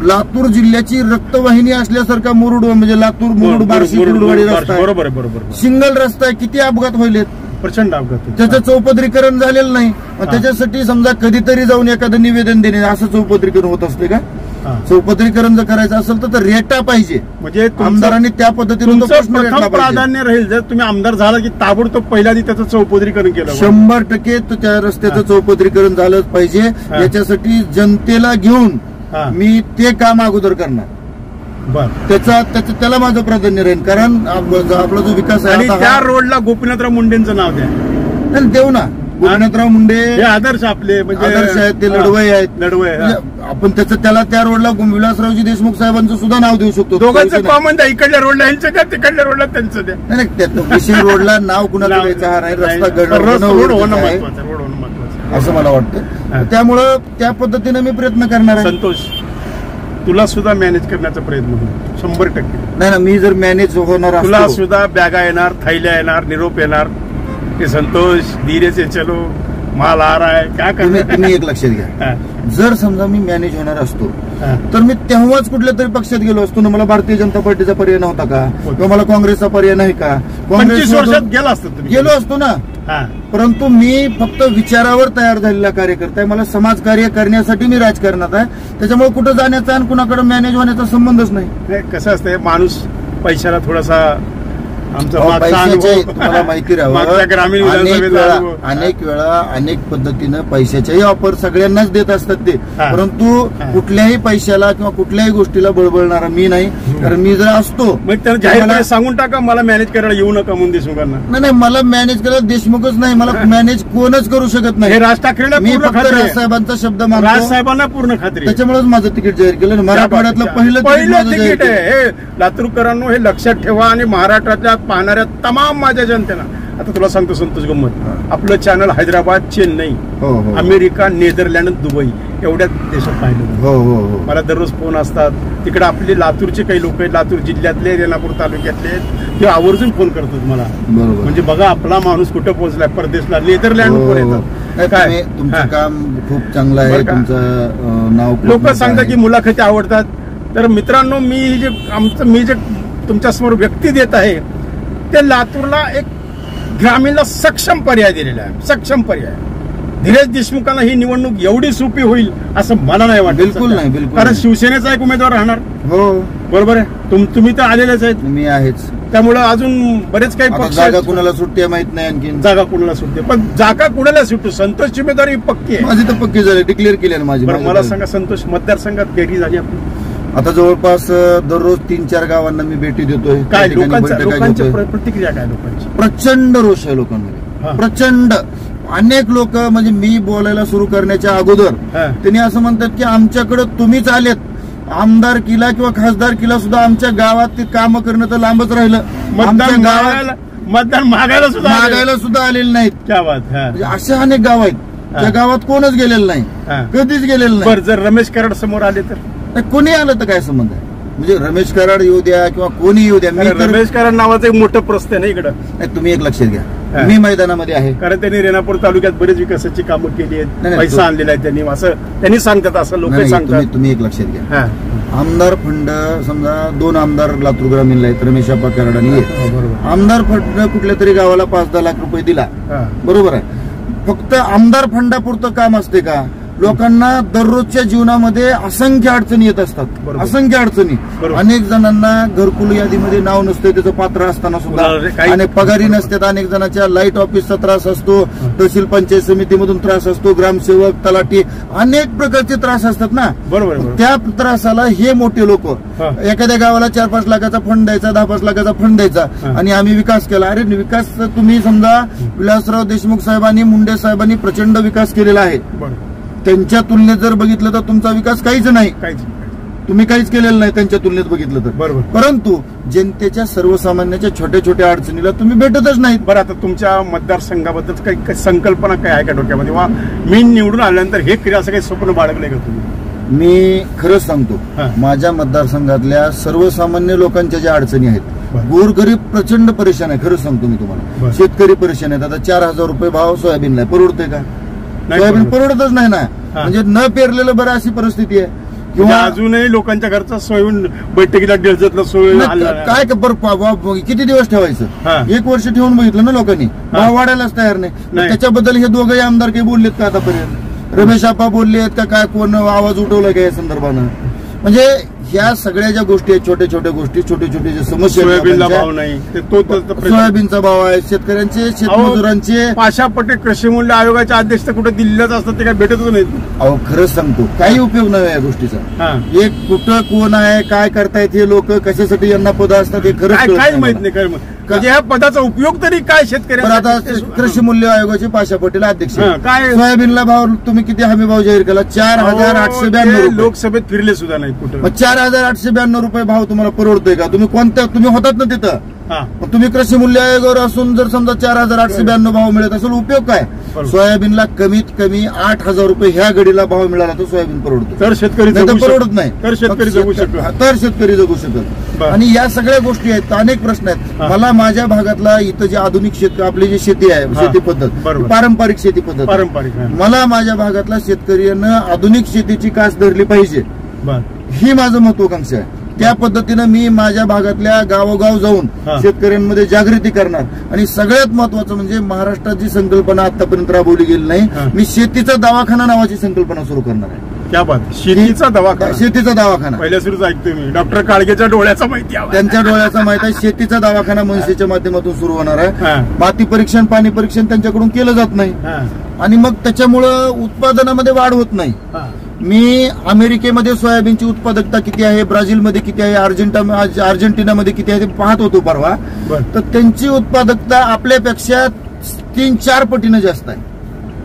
लातूर जिल्ह्याची रक्तवाहिनी असल्यासारखा मुरुड म्हणजे लातूर मुरुड बार्शी कुरुडवाडी रस्ता आहे, सिंगल रस्ता आहे. किती अपघात व्हायलेत,
प्रचंड अपघात.
त्याचं चौपदरीकरण झालेलं नाही. त्याच्यासाठी समजा कधीतरी जाऊन एखादं निवेदन देणे असं चौपदरीकरण होत असते का? चौपदरीकरण जर करायचं असेल तर रेटा पाहिजे. म्हणजे आमदारांनी त्या पद्धतीने
प्राधान्य राहील. जर तुम्ही आमदार झाला की ताबडतोब पहिल्या आधी त्याचं चौपदरीकरण केलं,
100% त्या रस्त्याचं चौपदरीकरण झालंच पाहिजे. याच्यासाठी जनतेला घेऊन मी ते काम अगोदर करणार. त्याला माझं प्राधान्य राहील. कारण आपला जो विकास आहे,
त्या रोडला गोपीनाथराव मुंडेंचं नाव द्या.
देऊ ना. गोपीनाथराव मुंडे
हे आदर्श आपले म्हणजे
आदर्श आहेत, ते लढवई आहेत. आपण त्याला त्या रोडला विलासरावजी देशमुख साहेबांचं सुद्धा नाव देऊ शकतो.
दोघांचं कॉमन द्या, इकडल्या रोडला यांचं द्या, तिकडल्या रोडला त्यांचं द्या.
नाही, विषय रोडला नाव कुणाला द्यायचा हा नाही, रस्ता रोड होणं महत्वाचं असं मला वाटतं. त्यामुळं त्या पद्धतीने मी प्रयत्न करणार आहे.
संतोष, तुला सुद्धा मॅनेज करण्याचा प्रयत्न होतो 100%.
नाही ना, मी जर मॅनेज होणार,
तुला सुद्धा बॅगा येणार, थैल्या येणार, निरोप येणार की संतोष धीरे से चलो, माल आ रहा है, काय करणार.
तुम्ही एक लक्षात घ्या, जर समजा मी मॅनेज होणार असतो तर मी तेव्हाच कुठल्या तरी पक्षात गेलो असतो ना. मला भारतीय जनता पार्टीचा पर्याय नव्हता का? किंवा मला काँग्रेसचा पर्याय नाही का?
25 वर्षात
गेलो असतो ना. परंतु मी फक्त विचारावर तयार झालेला कार्यकर्ता आहे. मला समाजकार्य करण्यासाठी मी राजकारणात आहे. त्याच्यामुळे कुठं जाण्याचा आणि कुणाकडे मॅनेज होण्याचा संबंधच नाही.
कसं असतंय, माणूस पैशाला थोडासा आमचा
तुम्हाला माहिती
ग्रामीण
अनेक वेळा अनेक पद्धतीनं पैशाच्याही ऑफर सगळ्यांनाच देत असतात ते, परंतु कुठल्याही पैशाला किंवा कुठल्याही गोष्टीला बळबळणारा मी नाही. कारण मी जर असतो
त्याला सांगून टाका मला मॅनेज करायला येऊ नका म्हणून देशमुखांना.
नाही, मला मॅनेज करायला देशमुखच नाही, मला मॅनेज कोणच करू शकत नाही.
राज ठाकरेला
मी फक्त राजसाहेबांचा शब्द मानतो,
राजसाहेबांना पूर्ण खात्री.
त्याच्यामुळेच माझं तिकीट जाहीर केलं. मराठवाड्यातलं पहिलं
तिकीट आहे हे. लातूरकरांनो हे लक्षात ठेवा आणि महाराष्ट्रातल्या पाहणाऱ्या तमाम माझ्या जनतेला आता तुला सांगतो संतोष गंमत, आपलं channel Hyderabad, Chennai, America, Netherland, Dubai एवढ्या देशात पाहिलं. मला दररोज फोन असतात. तिकडे आपले लातूरचे काही लोक आहेत, लातूर जिल्ह्यातले, रेणापूर तालुक्यातले, ते आवर्जून फोन करतात मला. म्हणजे बघा आपला माणूस कुठं पोहोचलाय, परदेशला, नेदरलँड वर येतात.
काय तुमचं काम खूप चांगलं आहे, तुमचं नाव.
लोक सांगतात की मुलाखती आवडतात. तर मित्रांनो, मी जे तुमच्यासमोर व्यक्ती देत आहे ते लातूरला एक ग्रामीणला सक्षम पर्याय दिलेला आहे, सक्षम पर्याय. धीरज देशमुखांना ही निवडणूक एवढी सोपी होईल असं मला नाही वाटत.
बिलकुल नाही, बिलकुल.
कारण शिवसेनेचा एक उमेदवार राहणार.
हो
बरोबर आहे. तुम्ही तर आलेलेच आहेत.
मी आहेच.
त्यामुळे अजून बरेच काही पक्ष.
जागा कुणाला सुट्टी माहित नाही, आणखी
जागा कुणाला सुटते, पण जागा कुणाला सुटतो. संतोषची उमेदवारी पक्की आहे.
माझी तर पक्की झाली, डिक्लेअर केली ना माझी.
मला सांगा संतोष मतदारसंघात भेटी झाली आपली
आता जवळपास दररोज 3-4 गावांना मी भेटी देतोय.
काय लोकांची प्रतिक्रिया, काय लोकांची?
प्रचंड रोष आहे लोकांमध्ये, प्रचंड. अनेक लोक म्हणजे मी बोलायला सुरू करण्याच्या अगोदर त्यांनी असं म्हणतात की आमच्याकडे तुम्हीच आलेत, आमदारकीला किंवा खासदारकीला सुद्धा आमच्या गावात ते काम करणं तर लांबच राहिलं, मतदान मागायला सुद्धा आलेले नाहीत.
क्या बात.
असे अनेक गाव आहेत त्या गावात कोणच गेलेलं नाही, कधीच गेलेलं नाही.
जर रमेश कराड समोर आले तर
कोणी आलं तर काय संबंध आहे? म्हणजे रमेश कराड येऊ द्या किंवा कोणी येऊ द्या, मी
रमेश कराड नावाचं एक मोठं प्रश्न आहे ना इकडं.
नाही, तुम्ही एक लक्षात घ्या, मी मैदानामध्ये आहे.
कारण त्यांनी रेणापूर तालुक्यात बरेच विकासाची कामं केली आहेत, पैसा आणलेला आहे त्यांनी, असं त्यांनी सांगतात, असं लोक सांगतात.
तुम्ही एक लक्षात घ्या, आमदार फंड समजा 2 आमदार लातूर ग्रामीणला आहेत, रमेश आप्पा कराड आणि आमदार फंड कुठल्या तरी गावाला 5-10 लाख रुपये दिला, बरोबर आहे. फक्त आमदार फंडापुरतं काम असते का? लोकांना दररोजच्या जीवनामध्ये असंख्य अडचणी येत असतात, असंख्य अडचणी. अनेक जणांना घरकुल यादीमध्ये नाव नसते, त्याचं पात्र असताना सुद्धा, आणि पगारी नसतात. अनेक जणांच्या लाईट ऑफिसचा त्रास असतो, तहसील पंचायत समितीमधून त्रास असतो, ग्रामसेवक, तलाठी, अनेक प्रकारचे त्रास असतात ना. बरोबर. त्या त्रासाला हे मोठे लोक एखाद्या गावाला 4-5 लाखाचा फंड द्यायचा, 10-5 लाखाचा फंड द्यायचा, आणि आम्ही विकास केला. अरे विकास तुम्ही समजा विलासराव देशमुख साहेबांनी, मुंडे साहेबांनी प्रचंड विकास केलेला आहे. त्यांच्या तुलनेत जर बघितलं तर तुमचा विकास काहीच नाही, तुम्ही काहीच केलेलं नाही त्यांच्या तुलनेत बघितलं तर. बरोबर. परंतु जनतेच्या सर्वसामान्याच्या छोट्या छोट्या अडचणीला तुम्ही भेटतच नाहीत.
बरं, आता तुमच्या मतदारसंघाबद्दल काही संकल्पना काय आहे का डोक्यामध्ये? वा मी निवडून आल्यानंतर हे क्रिया असं काही स्वप्न बाळगले का तुम्ही?
मी खरंच सांगतो, माझ्या मतदारसंघातल्या सर्वसामान्य लोकांच्या ज्या अडचणी आहेत, गोरगरीब प्रचंड परेशान आहे. खरंच सांगतो मी तुम्हाला, शेतकरी परेशान आहेत. आता 4000 रुपये भाव सोयाबीनला, परवडतोय का? सोयाबीन परवडतच नाही ना. म्हणजे न पेरलेलं बरं अशी परिस्थिती आहे.
किंवा अजूनही लोकांच्या घरचा सोयाबीन बैठकीला डेळजतला सोयाबीन
काय किती दिवस ठेवायचं? 1 वर्ष ठेवून बघितलं ना लोकांनी, भाव वाढायलाच तयार नाही. त्याच्याबद्दल हे दोघंही आमदार काही बोललेत का आतापर्यंत? रमेश आप्पा बोललेत का? काय कोण आवाज उठवला का या संदर्भानं? म्हणजे ह्या सगळ्या ज्या गोष्टी आहेत, छोट्या छोट्या गोष्टी, छोटे छोटे जे समस्या,
सोयाबीनला भाव नाही,
सोयाबीनचा भाव आहे, शेतकऱ्यांचे, शेतमजुरांचे.
पाशा पटेल कृषी मूल्य आयोगाचे अध्यक्ष कुठे दिल्लीलाच असतात, ते काय भेटतच नाहीत.
अहो खरंच सांगतो, काही उपयोग नाही या गोष्टीचा. एक कुठं कोण आहे, काय करतायत हे लोक, कशासाठी यांना पद असतात हे खरंच
काही माहित नाही. म्हणजे ह्या पदाचा उपयोग तरी काय शेतकऱ्यांना?
आता कृषी मूल्य आयोगाचे पाशा पटेल अध्यक्ष, काय सोयाबीनला भाव तुम्ही किती हमी भाव जाहीर केला? 4892.
लोकसभेत फिरले सुद्धा नाही कुठं.
4892 रुपये भाव तुम्हाला परवडतोय का? तुम्ही कोणत्या, तुम्ही होतात ना तिथं, तुम्ही कृषी मूल्य आयोगावर असून जर समजा 4892 भाव मिळत असेल, उपयोग काय? सोयाबीनला कमीत कमी 8000 रुपये ह्या घडीला भाव मिळाला तर सोयाबीन परवडतो,
तर शेतकरी
परवडत नाही,
तर शेतकरी जगू
शकत. आणि या सगळ्या गोष्टी आहेत, अनेक प्रश्न आहेत. मला माझ्या भागातला इथं जे आधुनिक शेती, आपली जी शेती आहे, शेती पद्धत, पारंपरिक शेती पद्धत, मला माझ्या भागातला शेतकऱ्यांना आधुनिक शेतीची कास धरली पाहिजे, ही माझं महत्वाकांक्षा आहे. त्या पद्धतीनं मी माझ्या भागातल्या गावोगाव जाऊन शेतकऱ्यांमध्ये जागृती करणार. आणि सगळ्यात महत्वाचं म्हणजे महाराष्ट्रात जी संकल्पना आतापर्यंत राबवली गेली नाही, मी शेतीचा दवाखाना नावाची संकल्पना सुरू करणार आहे.
क्या बात. शेतीचा दवाखाना.
शेतीचा दवाखाना
पहिल्या सुरूच ऐकतोय मी. डॉक्टर काळगेच्या डोळ्याचा माहिती आहे,
त्यांच्या डोळ्याचा माहिती आहे. शेतीचा दवाखाना मनसेच्या माध्यमातून सुरू होणार आहे. माती परीक्षण, पाणी परीक्षण त्यांच्याकडून केलं जात नाही आणि मग त्याच्यामुळं उत्पादनामध्ये वाढ होत नाही. मी अमेरिकेमध्ये सोयाबीनची उत्पादकता किती आहे, ब्राझीलमध्ये किती आहे, अर्जेंटिनामध्ये किती आहे ते पाहत होतो परवा. तर त्यांची उत्पादकता आपल्यापेक्षा 3-4 पटीने जास्त आहे.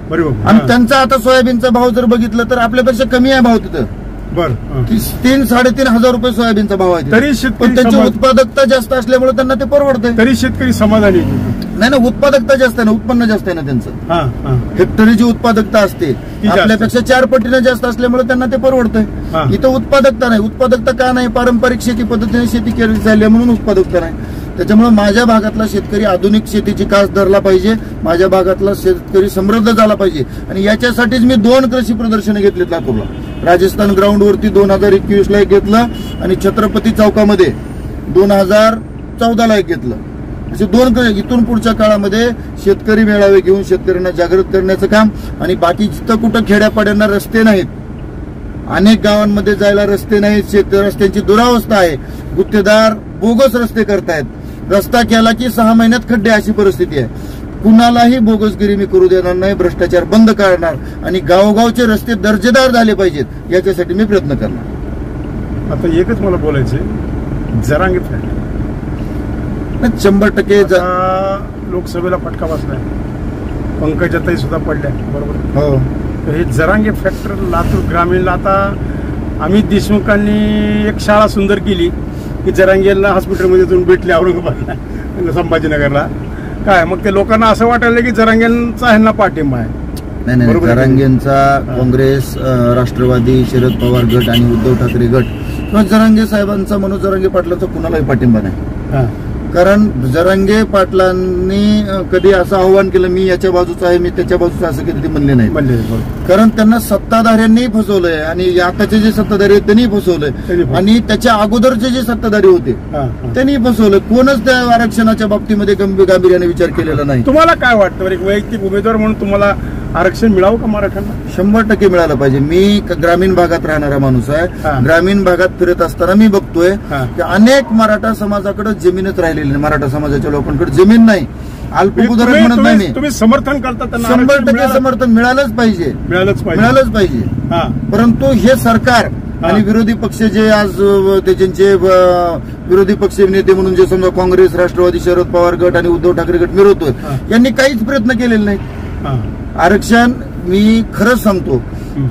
बरोबर.
आणि त्यांचा आता सोयाबीनचा भाव जर बघितलं तर आपल्यापेक्षा कमी आहे भाव तिथं. 3-3.5 हजार रुपये सोयाबीनचा भाव आहे.
तरी
पण त्यांची उत्पादकता जास्त असल्यामुळे त्यांना ते परवडतंय.
तरी शेतकरी समाधानी
नाही ना. उत्पादकता जास्त आहे ना, उत्पन्न जास्त आहे ना त्यांचं. हेक्टरीची उत्पादकता असते आपल्यापेक्षा 4 पटीने जास्त असल्यामुळे त्यांना ते परवडतंय. इथं उत्पादकता नाही. उत्पादकता का नाही? पारंपरिक शेती पद्धतीने शेती केली झाली म्हणून उत्पादकता नाही. त्याच्यामुळे माझ्या भागातला शेतकरी आधुनिक शेतीची कास धरला पाहिजे. माझ्या भागातला शेतकरी समृद्ध झाला पाहिजे. आणि याच्यासाठीच मी 2 कृषी प्रदर्शनं घेतलीत लातूरला. राजस्थान ग्राउंडवरती 2021ला एक घेतलं आणि छत्रपती चौकामध्ये 2014ला एक घेतलं. असे 2 इथून पुढच्या काळामध्ये शेतकरी मेळावे घेऊन शेतकऱ्यांना जागृत करण्याचं काम. आणि बाकी जिथं कुठं खेड्यापाड्यांना रस्ते नाहीत, अनेक गावांमध्ये जायला रस्ते नाहीत, रस्त्यांची दुरावस्था आहे. गुत्तेदार बोगस रस्ते करतायत. रस्ता केला की 6 महिन्यात खड्डे, अशी परिस्थिती आहे. कुणालाही बोगसगिरी मी करू देणार नाही. भ्रष्टाचार बंद करणार आणि गावोगावचे रस्ते दर्जेदार झाले पाहिजेत, याच्यासाठी मी प्रयत्न करणार.
आता एकच मला बोलायचे, जरांगे
100%
लोकसभेला फटका बसलाय. पंकजाताई सुद्धा पडल्या. बरोबर.
हो.
हे जरांगे फॅक्टर लातूर ग्रामीणला आता अमित देशमुखांनी एक शाळा सुंदर केली की जरांगेला हॉस्पिटलमध्ये जाऊन भेटले औरंगाबादला, संभाजीनगरला. काय मग ते लोकांना असं वाटायला की जरांगेंचा ह्यांना पाठिंबा आहे.
नाही. जरांगेंचा काँग्रेस, राष्ट्रवादी, शरद पवार गट आणि उद्धव ठाकरे गट किंवा जरांगे साहेबांचा, मनोज जरांगे पाटलाचा कुणालाही पाठिंबा नाही. कारण जरांगे पाटलांनी कधी असं आव्हान केलं मी याच्या बाजूचा आहे, मी त्याच्या बाजूचा, असं कधी ते म्हणले नाही. कारण त्यांना सत्ताधाऱ्यांनी फसवलंय आणि आताचे जे सत्ताधारी आहेत त्यांनी फसवलंय आणि त्याच्या अगोदरचे जे सत्ताधारी होते त्यांनी फसवलंय. कोणच त्या आरक्षणाच्या बाबतीमध्ये गांभीर्याने विचार केलेला नाही.
तुम्हाला काय वाटतं, एक वैयक्तिक उमेदवार म्हणून तुम्हाला आरक्षण मिळावं का मराठ्यांना?
100% मिळालं पाहिजे. मी ग्रामीण भागात राहणारा माणूस आहे. ग्रामीण भागात फिरत असताना मी बघतोय की अनेक मराठा समाजाकडे जमीनच राहिलेली नाही. मराठा समाजाच्या लोकांकडे जमीन नाही. अल्पभूधारक म्हणत नाही मी.
तुम्ही समर्थन करता त्यांना?
100% समर्थन मिळालंच पाहिजे. परंतु हे सरकार आणि विरोधी पक्ष जे आज त्यांचे विरोधी पक्ष नेते म्हणून जे समजा काँग्रेस, राष्ट्रवादी, शरद पवार गट आणि उद्धव ठाकरे गट मिळवतोय, यांनी काहीच प्रयत्न केलेले नाहीत. आरक्षण मी खरंच सांगतो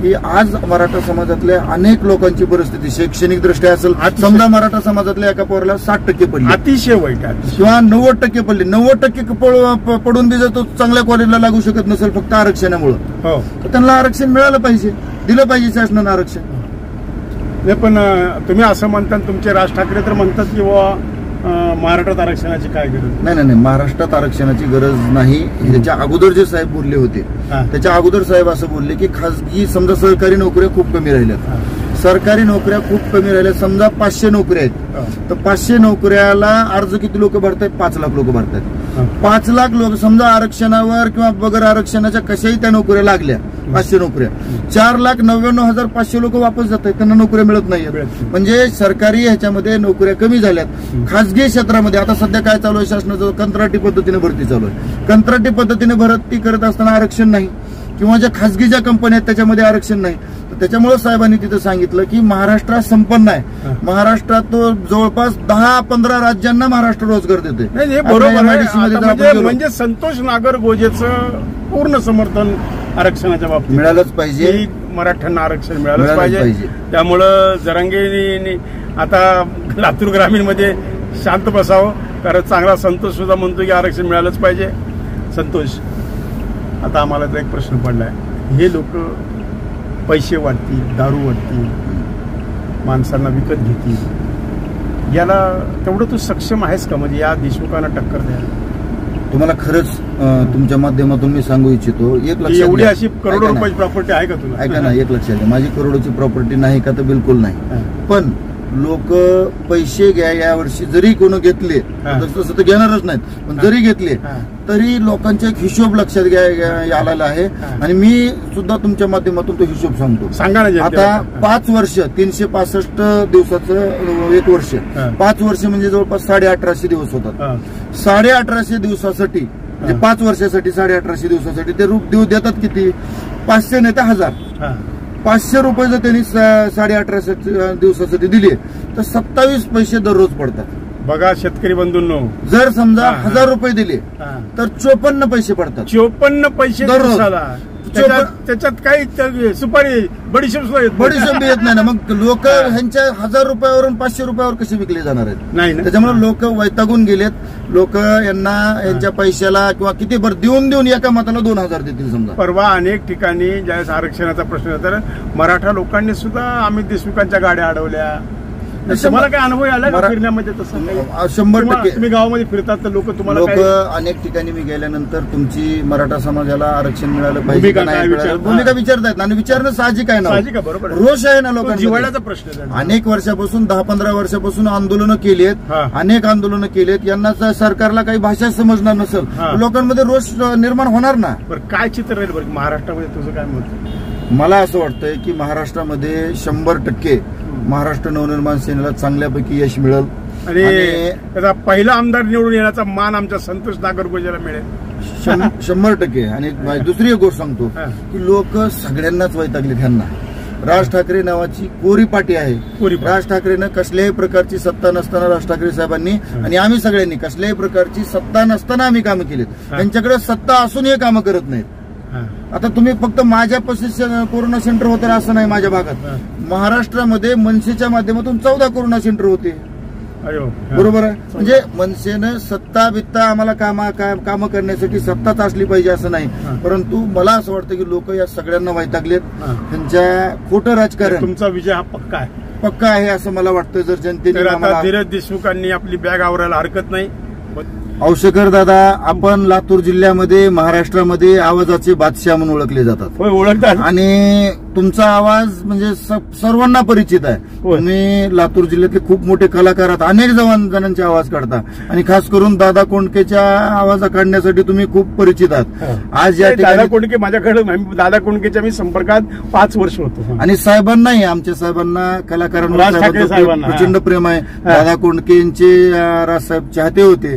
की आज मराठा समाजातल्या अनेक लोकांची परिस्थिती शैक्षणिक दृष्ट्या असेल, समजा मराठा समाजातल्या एका पोराला 60% पडली,
अतिशय वाईट आहे,
किंवा 90% पडली. 90% पडून बी जर तो चांगल्या कॉलेजला लागू शकत नसेल फक्त आरक्षणामुळे, तर त्यांना आरक्षण मिळालं पाहिजे, दिलं पाहिजे शासनानं आरक्षण.
नाही पण तुम्ही असं म्हणता, तुमचे राज ठाकरे तर म्हणतात की महाराष्ट्रात आरक्षणाची काय गरज?
नाही, महाराष्ट्रात आरक्षणाची गरज नाही. त्याच्या अगोदर जे साहेब बोलले होते, त्याच्या अगोदर साहेब असं बोलले की खासगी समजा सरकारी नोकऱ्या खूप कमी राहिल्यात, सरकारी नोकऱ्या खूप कमी राहिल्या. समजा 500 नोकऱ्या आहेत, तर 500 नोकऱ्याला अर्ज किती लोक भरतायत? 5 लाख लोक भरतायत. 5 लाख लोक समजा आरक्षणावर किंवा बगर आरक्षणाच्या कशाही त्या नोकऱ्या लागल्या, 500 नोकऱ्या, 4,99,500 लोक वापस जात आहेत, त्यांना नोकऱ्या मिळत नाहीत. म्हणजे सरकारी ह्याच्यामध्ये नोकऱ्या कमी झाल्यात. खासगी क्षेत्रामध्ये आता सध्या काय चालू आहे, शासनाचं कंत्राटी पद्धतीने भरती चालू आहे. कंत्राटी पद्धतीने भरती करत असताना आरक्षण नाही, किंवा ज्या खासगी ज्या कंपन्या आहेत त्याच्यामध्ये आरक्षण नाही. तर त्याच्यामुळे साहेबांनी तिथं सांगितलं की महाराष्ट्र संपन्न आहे. महाराष्ट्रात तो जवळपास 10-15 राज्यांना महाराष्ट्र रोजगार देते.
म्हणजे संतोष नागर गोजेचं पूर्ण समर्थन आरक्षणाच्या बाबतीत
मिळालंच पाहिजे.
मराठ्यांना आरक्षण मिळालंच पाहिजे. त्यामुळं जरांगे आता लातूर ग्रामीण मध्ये शांत बसावं, कारण चांगला संतोष सुद्धा म्हणतो की आरक्षण मिळालंच पाहिजे. संतोष, आता आम्हाला तर एक प्रश्न पडलाय, हे लोक पैसे वाटतील, दारू वाटतील, माणसांना विकत घेतील, याला तेवढं तू सक्षम आहेस का? म्हणजे या देशमुखांना टक्कर द्यायला
तुम्हाला खरंच तुमच्या माध्यमातून मी सांगू इच्छितो, एक लक्षात,
एवढी अशी करोडो रुपयाची प्रॉपर्टी आहे का तुला?
ऐका ना, एक लक्षात घ्या, माझी करोडोची प्रॉपर्टी नाही का? तर बिलकुल नाही. पण लोक पैसे घ्या, यावर्षी जरी कोणी घेतले, तसं तर घेणारच नाहीत, पण जरी घेतले तरी लोकांचा एक हिशोब लक्षात आलेला आहे आणि मी सुद्धा तुमच्या माध्यमातून तो हिशोब सांगतो.
सांगा ना.
आता 5 वर्ष 365 दिवसाचं 1 वर्ष, 5 वर्ष म्हणजे जवळपास 1850 दिवस होतात. 1850 दिवसासाठी म्हणजे 5 वर्षासाठी 1850 दिवसासाठी ते देतात किती? 500 नाही तर 1000. 500 रुपये जर त्यांनी 1850 दिवसासाठी दिले तर 27 पैसे दररोज पडतात.
बघा शेतकरी बंधूंनो,
जर समजा 1000 रुपये दिले तर 54 पैसे पडतात.
54 पैसे दररोज. त्याच्यात काही सुपारी बडीशेप
येत नाही ना. मग लोक ह्यांच्या 1000 रुपयावरून 500 रुपयावर कसे विकले जाणार आहेत? नाही. त्याच्यामुळे लोक वैतागून गेलेत. लोक यांच्या पैशाला किंवा किती बरं देऊन एका मताला 2000 देतील समजा.
परवा अनेक ठिकाणी ज्यावेळेस आरक्षणाचा प्रश्न होता तर मराठा लोकांनी सुद्धा अमित देशमुखांच्या गाड्या अडवल्या. तुम्हाला काय अनुभव आला फिरण्यामध्ये? तसं
100%
तुम्ही गावामध्ये फिरतात तर लोक
अनेक ठिकाणी मी गेल्यानंतर तुमची मराठा समाजाला आरक्षण मिळालं पाहिजे भूमिका विचारतायत आणि विचारणं साहजिक आहे ना. रोष आहे ना लोकांचा.
जिव्हाळ्याचा प्रश्न.
अनेक वर्षापासून 10-15 वर्षापासून आंदोलनं केलीत, अनेक आंदोलनं केलीत. यांना सरकारला काही भाषा समजणार नसेल, लोकांमध्ये रोष निर्माण होणार ना.
काय चित्र राहील बरं महाराष्ट्रामध्ये? तुझं काय मत?
मला असं वाटतंय की महाराष्ट्रामध्ये 100% महाराष्ट्र नवनिर्माण सेनेला चांगल्यापैकी यश मिळेल
आणि त्याचा पहिला आमदार निवडून येण्याचा मान आमच्या संतोष नागरगोजेला मिळेल.
100%. आणि दुसरी एक गोष्ट सांगतो की लोक सगळ्यांनाच वैतागले. त्यांना राज ठाकरे नावाची कोरी पाटी आहे. राज ठाकरेनं कसल्याही प्रकारची सत्ता नसताना राज ठाकरे साहेबांनी आणि आम्ही सगळ्यांनी कसल्याही प्रकारची सत्ता नसताना आम्ही कामं केलीत. त्यांच्याकडे सत्ता असून हे कामं करत नाहीत. आता तुम्ही फक्त माझ्या कोरोना सेंटर होतं असं नाही. माझ्या भागात महाराष्ट्रामध्ये मनसेच्या माध्यमातून 14 कोरोना सेंटर होते. बरोबर आहे. म्हणजे मनसेनं सत्ता बित्ता आम्हाला कामं करण्यासाठी सत्ताच असली पाहिजे असं नाही. परंतु मला असं वाटतं की लोक या सगळ्यांना वैतागलेत. त्यांच्या खोटं राजकारण.
तुमचा विजय हा पक्का आहे.
पक्का आहे असं मला वाटतं. जर जनतेने
धीरज देशमुखांनी आपली बॅग आवरायला हरकत नाही.
औषकर दादा, आपण लातूर जिल्ह्यामध्ये महाराष्ट्रामध्ये आवाजाचे बादशाह म्हणून ओळखले जातात.
ओळखतात.
आणि तुमचा आवाज म्हणजे सर्वांना परिचित आहे. तुम्ही लातूर जिल्ह्यातले खूप मोठे कलाकार आहात. अनेक जणांचे आवाज काढता आणि खास करून दादा कोंडकेच्या आवाज काढण्यासाठी तुम्ही खूप परिचित आहात. आज या ठिकाणी
दादा कोंडके माझ्याकडे, दादा कोंडकेच्या मी संपर्कात 5 वर्ष होतो.
आणि साहेबांनाही, आमच्या साहेबांना, कलाकारांवर प्रचंड प्रेम आहे. दादा कोंडकेंचे राजसाहेब चाहते होते.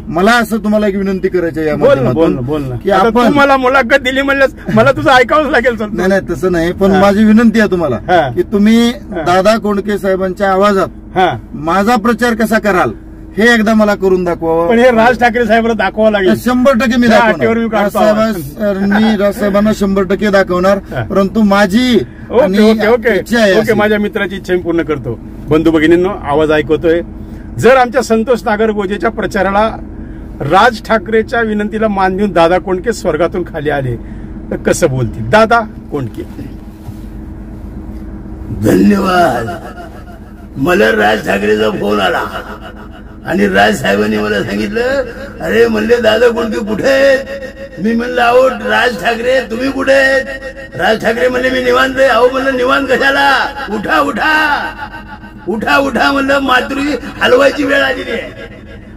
मला असं तुम्हाला एक विनंती करायची आहे या माध्यमातून की आपण
मला मुलाखत दिली म्हणलं मला तुझं ऐकावंच लागेल.
नाही तसं नाही, पण माझी विनंती आहे तुम्हाला की तुम्ही दादा कोंडके साहेबांच्या आवाजात माझा प्रचार कसा कराल हे एकदा मला करून दाखवावं.
पण हे राज ठाकरे साहेबांना दाखवावं लागेल.
100% मी दाखवणार. मी राजसाहेबांना 100% दाखवणार. परंतु माझी इच्छा आहे,
माझ्या मित्राची इच्छा मी पूर्ण करतो. बंधू भगिनींनो, आवाज ऐकवतोय. जर आमच्या संतोष नागरगोजेच्या प्रचाराला राज ठाकरेच्या विनंतीला मान देऊन दादा कोंडके स्वर्गातून खाली आले तर कसं बोलतील? दादा कोंडके.
धन्यवाद. मला राज ठाकरेचा फोन आला आणि राज साहेबांनी मला सांगितलं, अरे म्हणले दादा कोंडके कुठे आहेत? मी म्हणलं अहो राज ठाकरे तुम्ही कुठे आहेत? राज ठाकरे म्हणले मी निवांत आहे. अहो म्हणलं निवांत कशाला? उठा उठा उठा उठा म्हणलं, मातृ हलवायची वेळ आलेली आहे.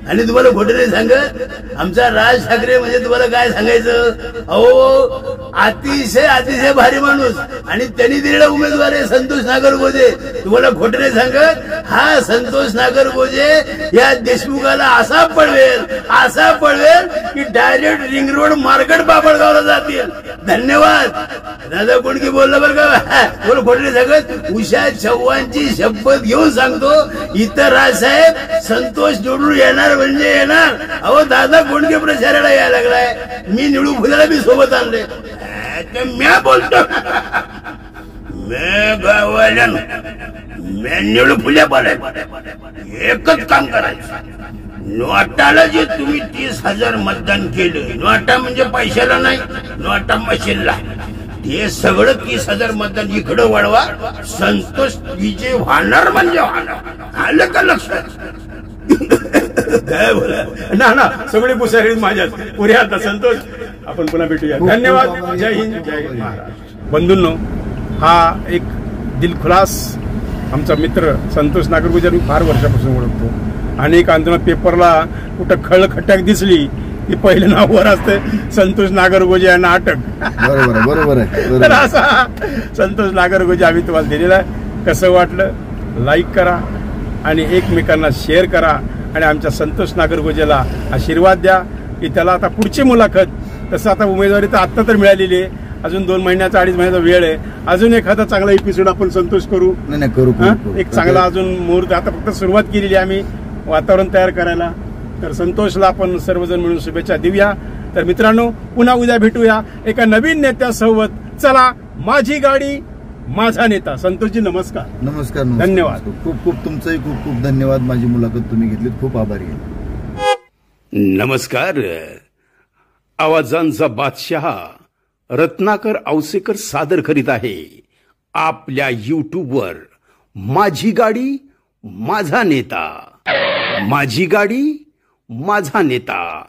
आणि तुम्हाला खोटं नाही सांगत, आमचा राज ठाकरे म्हणजे तुम्हाला काय सांगायचं, अहो अतिशय भारी माणूस. आणि त्यांनी दिलेला उमेदवार आहे संतोष नागरगोजे. तुम्हाला खोटं नाही सांगत, हा संतोष नागरगोजे या देशमुखाला असा पळवेल की डायरेक्ट रिंग रोड मार्केट बाबळगावला जातील. धन्यवाद. दादा कोंडके बोललं बरं का, बोल खोटं नाही सांगत. उषा चव्हाणची शपथ घेऊन सांगतो, इतर राजसाहेब संतोष निवडून येणार म्हणजे येणार. अहो दादा कोंडके प्रचाराला यायला लागलाय. मी निळू फुलाला मी सोबत आणले. म्या बोलतो निळू फुल्या बोलाय एकच काम करायचं. नोटाला जे तुम्ही 30,000 मतदान केलं, नोटा म्हणजे पैशाला नाही, नोटा मशीनला, ते सगळं 30,000 मतदान इकडं वाढवा. संतोष विजय होणार म्हणजे होणार. आलं का लक्षात?
काय बोला ना सगळे पुसारी माझ्यात पुरे. आता संतोष, आपण पुन्हा भेटूया. धन्यवाद. जय हिंद, जय महाराष्ट्र. बंधूंनो, हा एक दिलखुलास आमचा मित्र संतोष नागरगोजे मी फार वर्षापासून ओळखतो. अनेक आंदोलन पेपरला कुठं खळखट्याक दिसली की पहिलं नाव वर असते संतोष नागरगोजे यांना अटक.
बरोबर आहे.
तर असा संतोष नागरगोजे आम्ही तुम्हाला दिलेला आहे. कसं वाटलं लाईक करा आणि एकमेकांना शेअर करा आणि आमच्या संतोष नागरगोजेला आशीर्वाद द्या की त्याला आता पुढची मुलाखत, तसं आता उमेदवारी तर आत्ता तर मिळालेली आहे, अजून 2 महिन्याचा 2.5 महिन्याचा वेळ आहे, अजून एखादा चांगला एपिसोड आपण संतोष करू.
नाही करू.
एक चांगला अजून मुहूर्त, आता फक्त सुरुवात केलेली आहे आम्ही वातावरण तयार करायला. तर संतोषला आपण सर्वजण मिळून शुभेच्छा देऊया. तर मित्रांनो, पुन्हा उद्या भेटूया एका नवीन नेत्यासोबत. चला, माझी गाडी माझा नेता. संतोषजी नमस्कार.
नमस्कार.
धन्यवाद.
खूप तुमचंही खूप धन्यवाद. माझी मुलाखत तुम्ही घेतलीत, खूप आभारी आहे.
नमस्कार. आवाजांचा बादशाह रत्नाकर औसेकर सादर करीत आहे आपल्या युट्यूबवर माझी गाडी माझा नेता. माझी गाडी माझा नेता,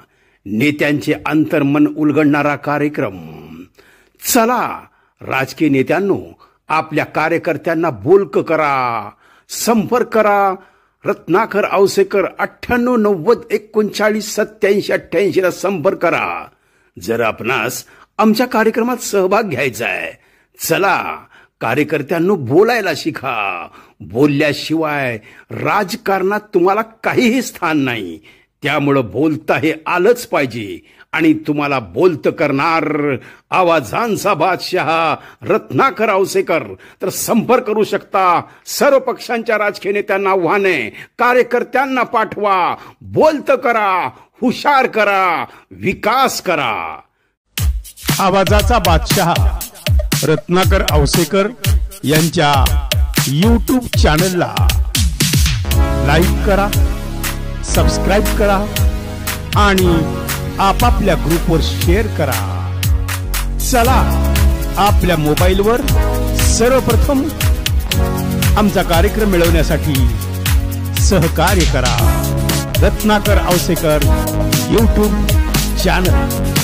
नेत्यांचे अंतर्मन उलगडणारा कार्यक्रम. चला राजकीय नेत्यांनो, आपल्या कार्यकर्त्यांना बोलकं करा, संपर्क करा. रत्नाकर औसेकर 98 90 39 87 88 ला संपर्क करा जर आपणास आमच्या कार्यक्रमात सहभाग घ्यायचा आहे. चला कार्यकर्त्यांनो, बोलायला शिका. बोलल्याशिवाय राजकारणात तुम्हाला काहीही स्थान नाही. त्यामुळं बोलता हे आलंच पाहिजे आणि तुम्हाला बोलतं करणार आवाजांचा बादशाह रत्नाकर औसेकर. तर संपर्क करू शकता. सर्व पक्षांच्या राजकीय नेत्यांना आव्हान आहे, कार्यकर्त्यांना पाठवा, बोलतं करा, हुशार करा, विकास करा.
आवाजाचा बादशाह रत्नाकर औसेकर यांच्या YouTube चॅनलला लाईक करा, सबस्क्राईब करा आणि आपापल्या ग्रुपवर शेअर करा. चला, आपल्या मोबाईलवर सर्वप्रथम आमचा कार्यक्रम मिळवण्यासाठी सहकार्य करा. Ratnakar Ausekar YouTube channel.